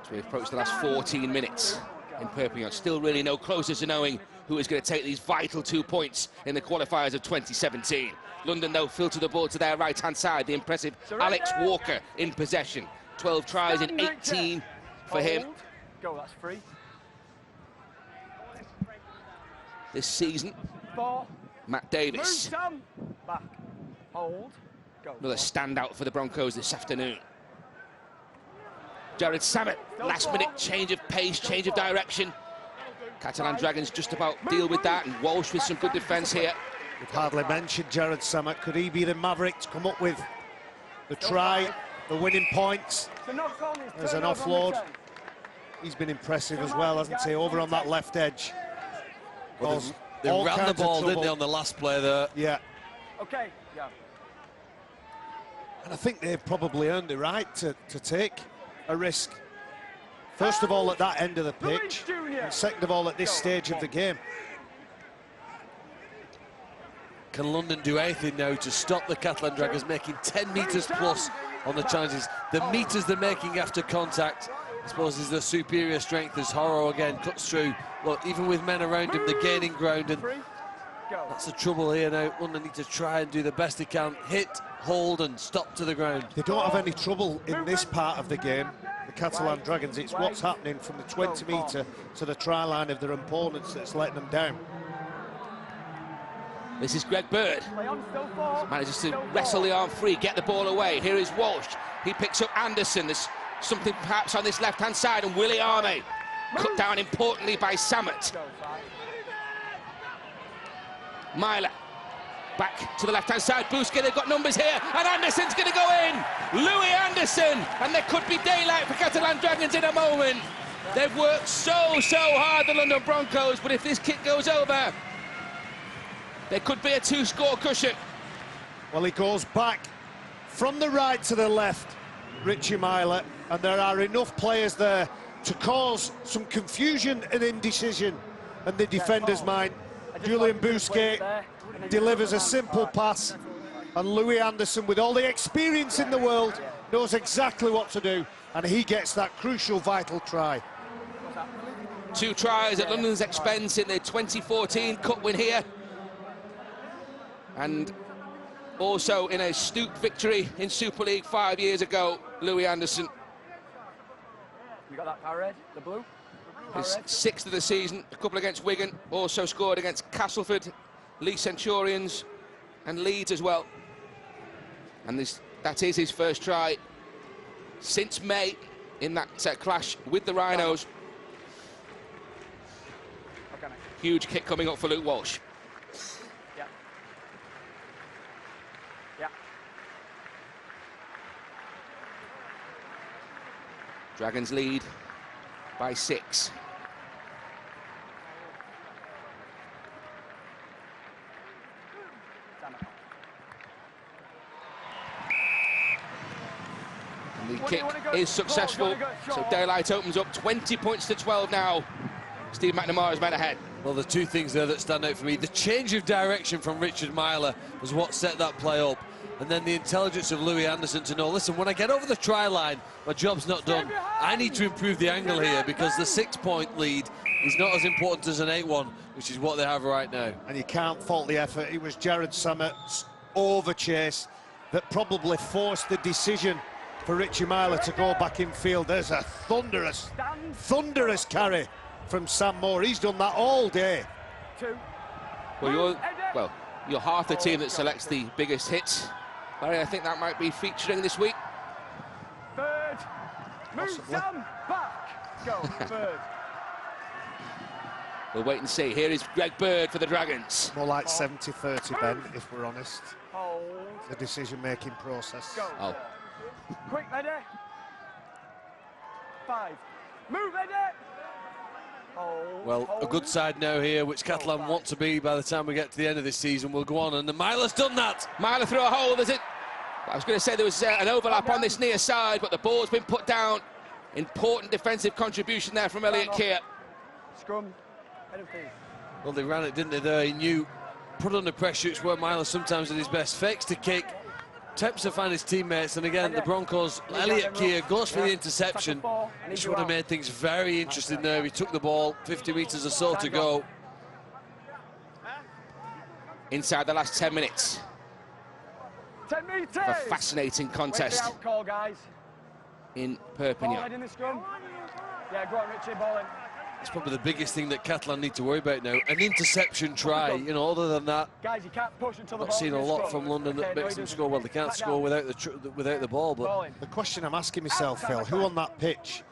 as we approach the last 14 minutes in Perpignan. Still really no closer to knowing who is going to take these vital 2 points in the qualifiers of 2017. London, though, filter the ball to their right-hand side. The impressive Alex Walker in possession. 12 tries in 18 for him. Go, that's free. This season. 4. Matt Move, Davis, Sam. Back. Hold. Go. another standout for the Broncos this afternoon. Jared Samet, last-minute change of pace, change of direction. Catalan Dragons just about deal with that, and Walsh with some good defence here. We've hardly mentioned Jared Samet. Could he be the maverick to come up with the try, the winning points? There's an offload. He's been impressive as well, hasn't he? Over on that left edge. Well, they ran the ball, didn't they, on the last play there? Yeah. Okay, yeah. And I think they've probably earned the right to take a risk. First of all, at that end of the pitch, and second of all, at this stage of the game. Can London do anything now to stop the Catalan Dragons making 10 metres plus on the challenges? The metres they're making after contact, I suppose, is the superior strength as Horo again cuts through. Look, even with men around him, they're gaining ground, and that's the trouble here now. London need to try and do the best they can. Hit, hold, and stop to the ground. They don't have any trouble in this part of the game, the Catalan Dragons. It's what's happening from the 20-metre to the try line of their opponents that's letting them down. This is Greg Bird. Manages to wrestle the arm free, get the ball away. Here is Walsh. He picks up Anderson. There's something perhaps on this left-hand side, and Willie Arme cut down importantly by Samet. Myler back to the left-hand side. Busquets, they've got numbers here, and Anderson's going to go in. Louis Anderson, and there could be daylight for Catalan Dragons in a moment. They've worked so hard, the London Broncos, but if this kick goes over, there could be a 2-score cushion. Well, he goes back from the right to the left, Richie Myler, and there are enough players there to cause some confusion and indecision in the defender's mind. Julian Busquets delivers a simple pass, and Louis Anderson, with all the experience in the world, knows exactly what to do, and he gets that crucial, vital try. 2 tries at London's expense in the 2014 Cup win here, and also in a Stoke victory in Super League 5 years ago. Louis Anderson, You got that parade, the blue? his 6th of the season, a couple against Wigan, also scored against Castleford, Leeds Centurions and Leeds as well. And that is his first try since May in that clash with the Rhinos. Okay, mate. Huge kick coming up for Luke Walsh. Yeah. Yeah. Dragons lead by 6. And the kick is successful, so daylight opens up. 20 points to 12 now. Steve McNamara's men ahead. Well, the two things there that stand out for me, the change of direction from Richard Myler was what set that play up, and then the intelligence of Louis Anderson to know, listen, when I get over the try line, my job's not done. I need to improve the angle here, because the 6-point lead is not as important as an 8-1, which is what they have right now. And you can't fault the effort. It was Jared Samet's over chase that probably forced the decision for Richie Myler to go back in field. There's a thunderous carry from Sam Moore. He's done that all day. Well, you're half the team that selects the biggest hits. Larry, I think that might be featuring this week. Bird, move Possibly. Sam back. Go, Bird. We'll wait and see. Here is Greg Bird for the Dragons. More like 70-30, Ben, if we're honest. Hold. The decision-making process. Go. Oh, Quick, ready? 5. Move, ready? Hold. Well, a Hold. good side now here, which Catalan want to be by the time we get to the end of this season, will go on, and the Miler's done that. Miler through a hole, there's it. I was going to say there was an overlap on this near side, but the ball's been put down. Important defensive contribution there from Elliot Keir. Scrum. Head of feet. Well, they ran it, didn't they, there? He knew, put under pressure, it's where Miler sometimes at his best. Fakes to kick, attempts to find his teammates, and again, the Broncos, Elliot Keir goes for the interception, which would have made things very interesting there. He took the ball, 50 metres or so to go. Inside the last 10 minutes. 10 metres. A fascinating contest Out call, guys. in Ball Perpignan. head in the scrum. Yeah, go on, Richie, ball in. It's probably the biggest thing that Catalan need to worry about now. An interception try, you know, other than that, Guys, you can't push until the I've not ball's seen in a the lot scrum. from London that Okay, no, makes he them doesn't. score. Well, they can't Back score down. without the ball, Ball but in. The question I'm asking myself, Phil, who on that pitch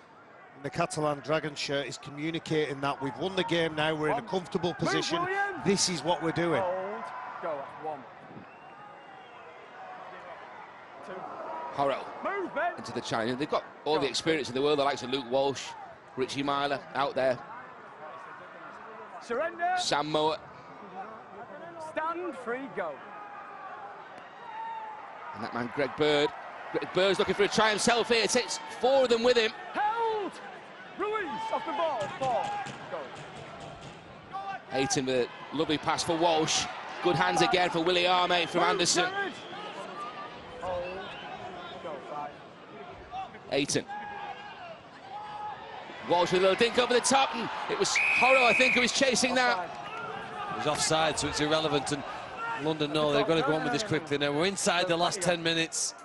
in the Catalan Dragon shirt is communicating that we've won the game now, we're in a comfortable position, William. this is what we're doing. Hold. Go. 1. 2. Horrell Move, Ben. into the challenge. They've got all the experience in the world, the likes of Luke Walsh, Richie Miler out there, Surrender. Sam Moore, Stand. Free. Go. and that man Greg Bird. Greg Bird's looking for a try himself here. Takes 4 of them with him. Held. Release off the ball. 4. Go. Ayton with a lovely pass for Walsh. Good hands again for Willie Arme from Move, Anderson. Jared. Hold. Go. 5. Ayton. Walsh with a little dink over the top, and it was Horrell, I think, who was chasing that. Offside. it was offside, so it's irrelevant. And London know they've got to go on with this quickly now. We're inside the last 10 minutes.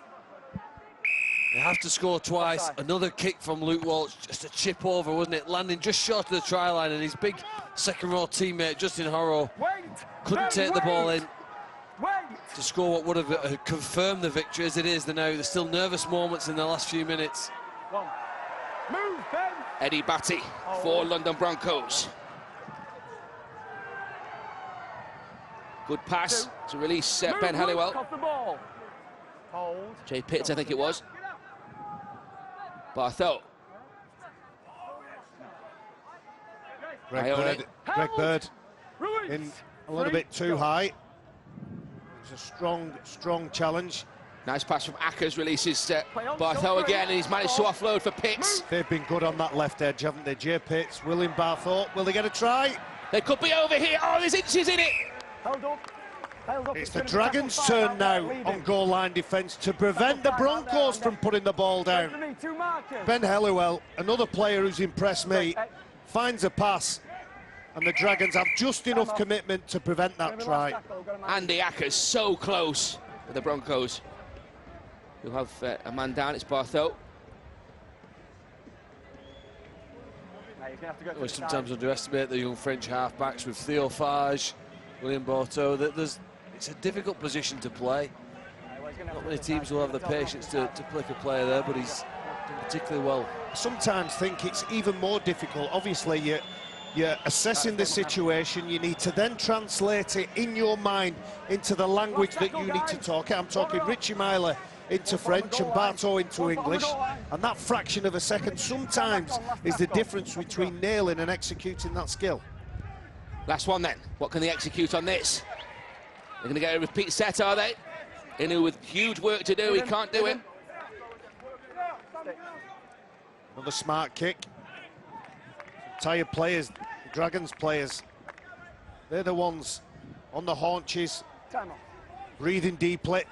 They have to score twice. Another kick from Luke Walsh, just a chip over, wasn't it? Landing just short of the try line, and his big second-row teammate, Justin Horrell, Wait. couldn't Ben, take the ball in Wait. to score what would have confirmed the victory as it is. There's still nervous moments in the last few minutes. 1. Move, Ben. Eddie Batty for London Broncos. Good pass to release Move, Ben Luke, Halliwell. off the ball. Hold. Jay Pitts, I think it was. Bartho. Greg Ione. Bird, Greg Bird Release. in a little bit too high. It's a strong challenge. Nice pass from Ackers, releases Bartho again, and he's managed to offload for Pitts. They've been good on that left edge, haven't they? Jay Pitts, William Barthorpe, will they get a try? They could be over here. Oh, there's inches in it. Held up. Held up. It's the gonna be Dragons' tackle 5 turn out there, now leading. on goal line defence to prevent the Broncos from putting the ball Wait for down. me, 2 markers. Ben Halliwell, another player who's impressed me, finds a pass, and the Dragons have just enough commitment to prevent that Gonna be try. last tackle, got a man. Andy Ackers so close with the Broncos. Who have a man down, it's Bartho. Nah, he's gonna have to go to We the sometimes side. underestimate the young French halfbacks with Theophage, William Bartho. It's a difficult position to play. Well, he's gonna have Not to many go to the teams side. will have the Tell him off patience the to side. pick a player there, but he's done particularly well. Sometimes think it's even more difficult. Obviously, you're assessing the situation. You need to then translate it in your mind into the language that you need to talk. I'm talking Richie Miler into French and Bartho into English, and that fraction of a second sometimes is the difference between nailing and executing that skill. Last one then. What can they execute on this? They're going to get a repeat set, are they? Inu with huge work to do. He can't do it. Another smart kick. Tired players, Dragons players, they're the ones on the haunches, Time off. breathing deeply.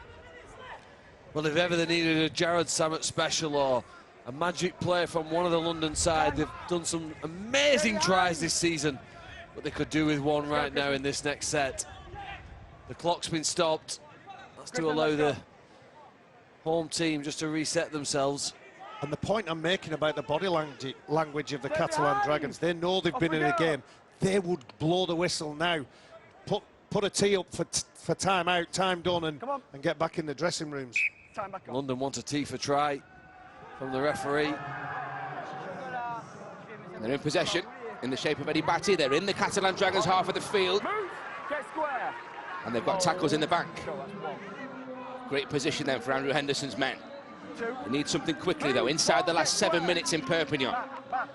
Well, if ever they needed a Jared Samet special or a magic player from one of the London side, they've done some amazing tries this season, but they could do with one right now in this next set. The clock's been stopped. That's to allow the home team just to reset themselves. And the point I'm making about the body language of the Catalan Dragons, they know they've been in a game. They would blow the whistle now, put a tee up for time out, time done, and get back in the dressing rooms. Time back on. London want a tee for try from the referee. And they're in possession. in the shape of Eddie Batty. They're in the Catalan Dragons half of the field. Move. Get square. And they've got tackles in the back. Go, that's one. Great position then for Andrew Henderson's men. 2. They need something quickly, though, inside the last 7 minutes in Perpignan. Back, back.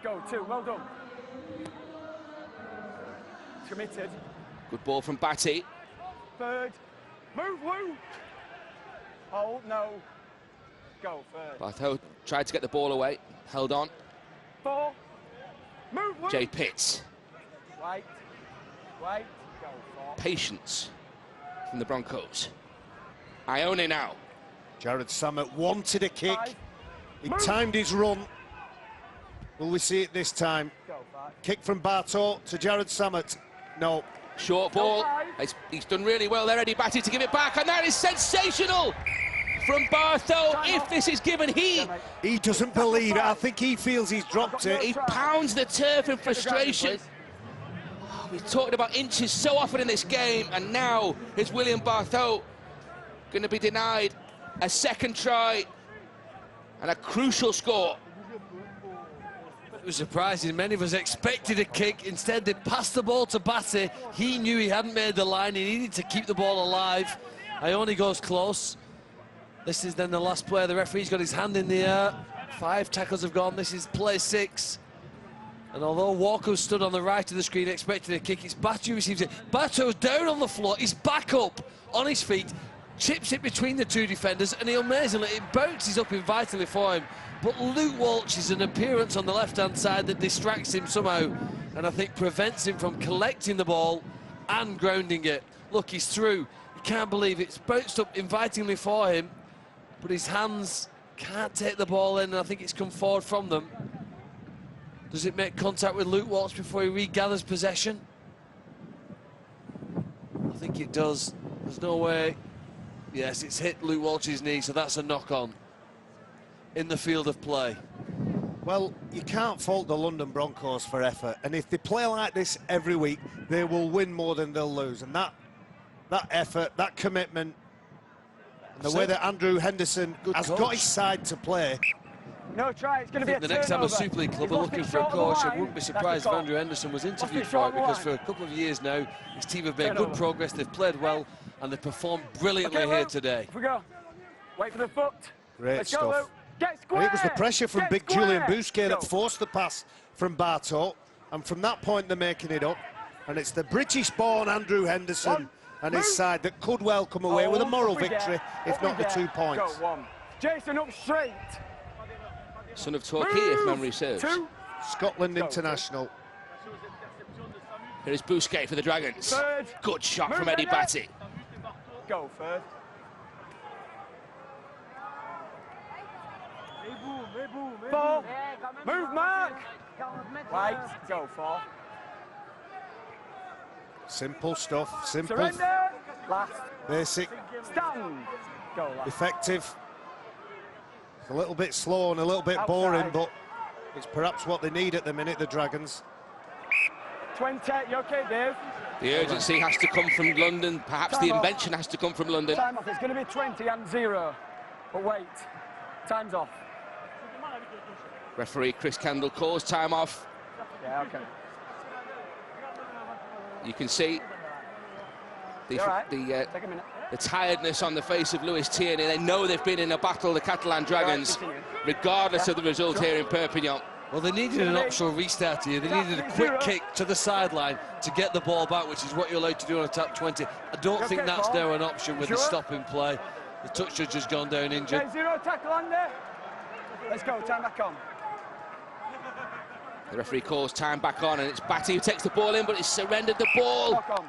Go, 2. Well done. Committed. Good ball from Batty. 3rd. Move, Woo. Hold, no. Go, 3rd. Bartho tried to get the ball away, held on. 4. Move, Woo. Jay Pitts. Wait. Wait. Go, 4. Patience from the Broncos. Ione now. Jared Samet wanted a kick. 5. He Move. timed his run. Will we see it this time? Go, 5. Kick from Barto to Jared Samet. No. Short ball. He's done really well there, Eddie Batty, to give it back, and that is sensational from Bartho. If this is given, He doesn't believe it. I think he feels he's dropped it. he pounds the turf in frustration. We've talked about inches so often in this game, and now is William Bartho going to be denied a second try and a crucial score. It was surprising. Many of us expected a kick. Instead, they passed the ball to Batty. He knew he hadn't made the line. He needed to keep the ball alive. Ione goes close. This is then the last play. The referee's got his hand in the air. 5 tackles have gone. This is play 6. And although Walker stood on the right of the screen expecting a kick, it's Batty who receives it. Bato's down on the floor. He's back up on his feet, chips it between the 2 defenders, and amazingly, it bounces up invitingly for him. But Luke Walsh is an appearance on the left-hand side that distracts him somehow, and I think prevents him from collecting the ball and grounding it. Look, he's through. You can't believe it's bounced up invitingly for him, but his hands can't take the ball in, and I think it's come forward from them. Does it make contact with Luke Walsh before he regathers possession? I think it does. There's no way. Yes, it's hit Luke Walsh's knee, so that's a knock-on in the field of play. Well, you can't fault the London Broncos for effort, and if they play like this every week, they will win more than they'll lose. And that effort, that commitment, and the way that Andrew Henderson has got his side to play. No try, it's going to be a The next time a turnover. Super League club He's are lost looking it for a short of the coach, I line. wouldn't be That's surprised if the call. Andrew Henderson was interviewed Lost it for short it, of the because line. for a couple of years now, his team have made good Turnover. progress, they've played well, and they've performed brilliantly Okay, here Luke, today. off we go. Wait for the foot. Great Let's stuff. go, Luke. Get square. And it was the pressure from Get big square. Julian Bousquet that Go. forced the pass from Barto, and from that point they're making it up. And it's the British-born Andrew Henderson and his side that could well come away with a moral victory, if not the 2 points. Go, 1. Jason up straight. Son of Torquay, if memory serves. 2. Scotland international. Here is Bousquet for the Dragons. 3rd. Good shot Move from Eddie in Batty. Go 3rd. Four. Move, Mark. Right. Go 4. Simple stuff, simple, Surrender. Last. basic, Stand. Go last. effective. It's a little bit slow and a little bit boring, Outside. but it's perhaps what they need at the minute, the Dragons. 20. You okay, Dave? The urgency has to come from London. Perhaps the invention has to come from London. Time off. It's going to be 20 and 0. But wait. Time's off. Referee Chris Kendall calls time off. Yeah, okay. You can see the Take a minute. the tiredness on the face of Lewis Tierney. They know they've been in a battle, the Catalan Dragons, regardless of the result here in Perpignan. Well, they needed an optional restart here. They needed a quick kick to the sideline to get the ball back, which is what you're allowed to do on a tap 20. I don't think that's now an option with the stop in play. The touch judge has gone down injured. Okay, 0 tackle on there. Let's go, time back on. The referee calls time back on, and it's Batty who takes the ball in, but he's surrendered the ball. Back on.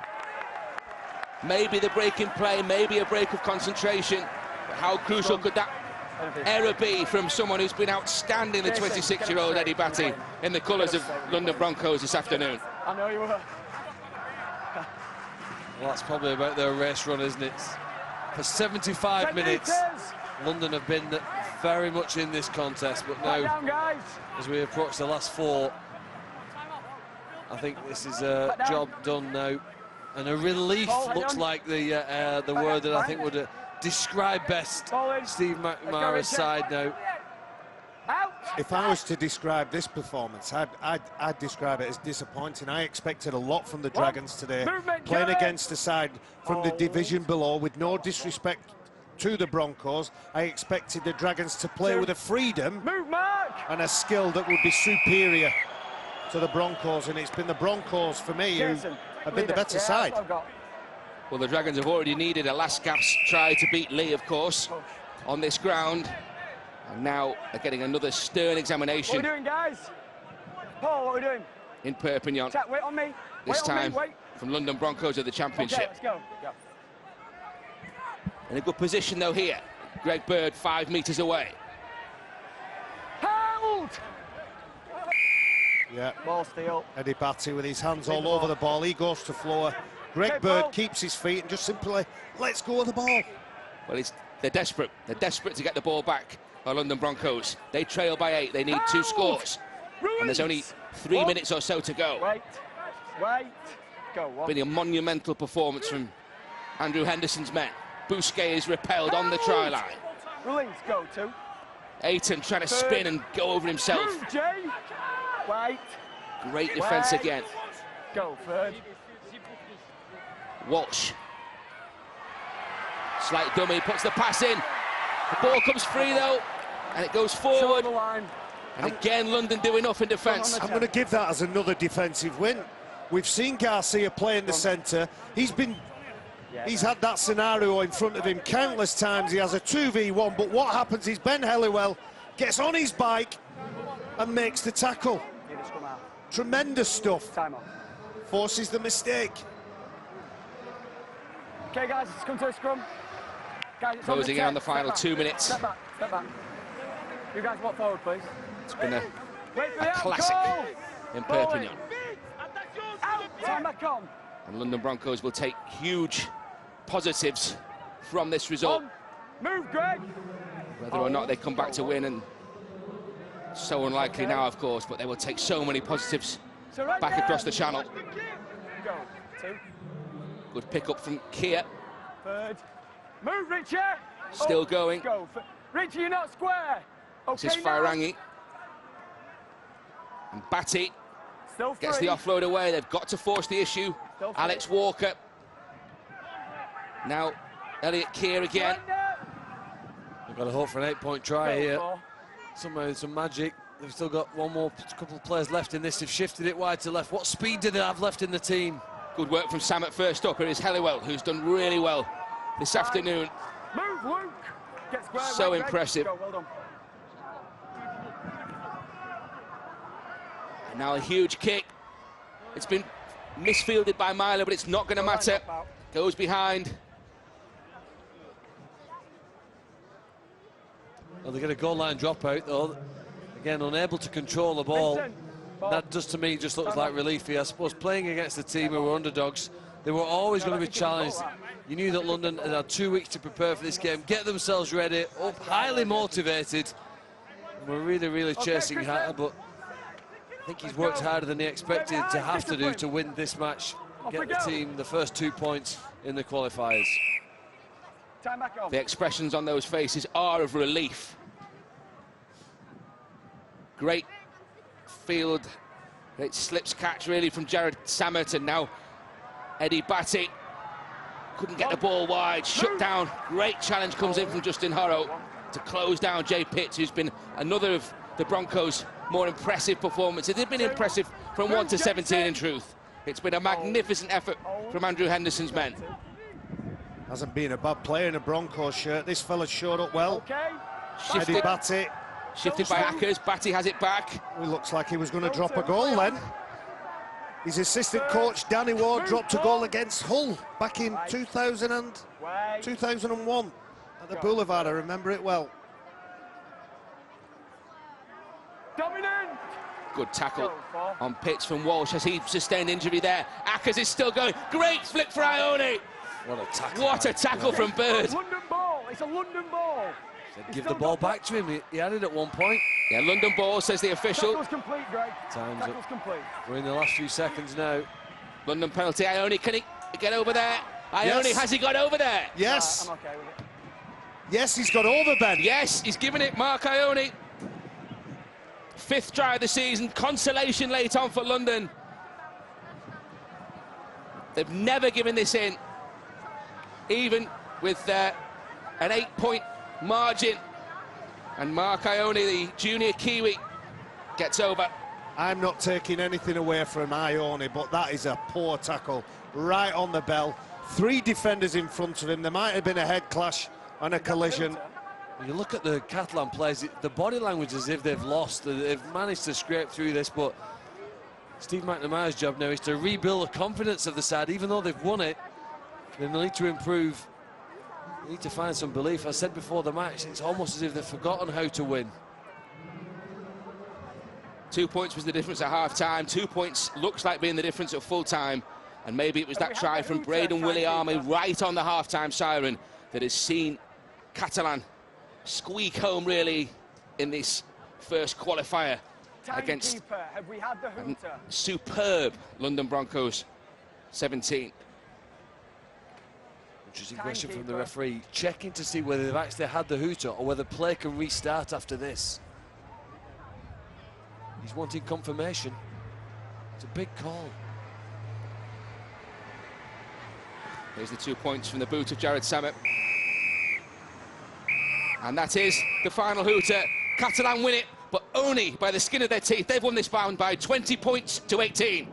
Maybe the break in play, maybe a break of concentration. But how crucial could that error be from someone who's been outstanding, the 26-year-old Eddie Batty, in the colours of London Broncos this afternoon? I know you were. Well, that's probably about their race run, isn't it? For 75 minutes, London have been very much in this contest, but now, down, guys. as we approach the last 4, I think this is a job done now. And a relief looks like the word that I think would describe best Steve McNamara's side now. Out. If I was to describe this performance, I'd describe it as disappointing. I expected a lot from the Dragons today, playing against a side from the division below. With no disrespect to the Broncos, I expected the Dragons to play with a freedom and a skill that would be superior to the Broncos, and it's been the Broncos, for me, who have been the better side. Well, the Dragons have already needed a last-gasp try to beat Lee, of course, on this ground. And now they're getting another stern examination. What are we doing, guys? Paul, what are we doing? In Perpignan. Wait on me. This time from London Broncos of the Championship. Okay, let's go. Go. In a good position, though, here. Greg Bird 5 metres away. Hold! Yeah. Ball steal. Eddie Batty with his hands all over the ball. He goes to floor. Greg Bird keeps his feet and just simply lets go of the ball. Well, they're desperate. They're desperate to get the ball back. Our London Broncos. They trail by 8. They need 2 scores. And there's only 3 minutes or so to go. Wait. Go. Been a monumental performance from Andrew Henderson's men. Bousquet is repelled on the try line. Release, go 2. Ayton trying to spin and go over himself. Move, Jay. Wait. Great defence again. Go, third. Walsh. Slight dummy, puts the pass in. The ball comes free though, and it goes forward. And again, London do enough in defence. I'm going to give that as another defensive win. We've seen Garcia play in the centre. He's had that scenario in front of him countless times. He has a 2v1, but what happens is Ben Helliwell gets on his bike and makes the tackle. Tremendous stuff. Forces the mistake. Okay, guys, let's come to a scrum. Guys, closing in on the final 2 minutes. Step back. You guys walk forward, please. It's been a classic in Perpignan. Time back on. And London Broncos will take huge positives from this result. Move, Greg. Whether or not they come back to win, and so unlikely now, of course, but they will take so many positives back across the channel. Go. 2. Good pick up from Kia. Third. Move, Richie. Still going. Go. Richie, you're not square. This is Fairangi. And Batty gets the offload away. They've got to force the issue. Alex Walker. Now Elliot Keir again. They've got to hope for an 8-point try here. Somehow some magic. They've still got couple of players left in this. They've shifted it wide to left. What speed do they have left in the team? Good work from Sam at first up. Here is Helliwell, who's done really well this afternoon. Move, Luke. Get square, so impressive. Go, well done. And now a huge kick. It's been misfielded by Myler, but it's not going to matter. Goes behind. Well, they get a goal line dropout though. Again, unable to control the ball. That does to me just looks like relief here. I suppose playing against a team who were underdogs, they were always going to be challenged. You knew that London had 2 weeks to prepare for this game, get themselves ready, up, highly motivated. And we're really chasing harder, but I think he's worked harder than he expected to have to do to win this match, get the team the first 2 points in the qualifiers. The expressions on those faces are of relief. Great field, great slips catch really from Jared Samet, and now Eddie Batty couldn't get the ball wide, shut down. Great challenge comes in from Justin Horrow to close down Jay Pitts, who's been another of the Broncos' more impressive performances. They've been impressive from 1 to 17 in truth. It's been a magnificent effort from Andrew Henderson's men. Hasn't been a bad player in a Broncos shirt. This fella showed up well. Eddie Batty. Shifted by Ackers, Batty has it back. It looks like he was going to drop a goal then. His assistant coach, Danny Ward, dropped a goal against Hull back in 2001 at the Boulevard. I remember it well. Dominant. Good tackle on Pitts from Walsh as he sustained injury there. Ackers is still going. Great flick for Ione. What a tackle. What a tackle from Bird. It's a London ball. It's a London ball. Give the ball back to him. He had it at one point. Yeah, London ball, says the official. Tackle's complete, Greg. Time's Tackle's complete. We're in the last few seconds now. London penalty. Ione, can he get over there? Ione, has he got over there? Yes. I'm okay with it. Yes, he's got over, Ben. Yes, he's given it, Mark Ione. 5th try of the season, consolation late on for London. They've never given this in, even with an 8-point margin. And Mark Ione, the junior Kiwi, gets over. I'm not taking anything away from Ione, but that is a poor tackle right on the bell. 3 defenders in front of him. There might have been a head clash and a collision. When you look at the Catalan players, the body language is as if they've lost. They've managed to scrape through this, but Steve McNamara's job now is to rebuild the confidence of the side. Even though they've won it, they need to improve. They need to find some belief. I said before the match, it's almost as if they've forgotten how to win. 2 points was the difference at half-time. 2 points looks like being the difference at full-time. And maybe it was that try from Braden Williame right on the half-time siren that has seen Catalan squeak home, really, in this first qualifier against superb London Broncos 17. Interesting question from the referee, checking to see whether they've actually had the hooter or whether play can restart after this. He's wanting confirmation. It's a big call. Here's the 2 points from the boot of Jared Samet. And that is the final hooter. Catalan win it, but only by the skin of their teeth. They've won this bound by 20 points to 18.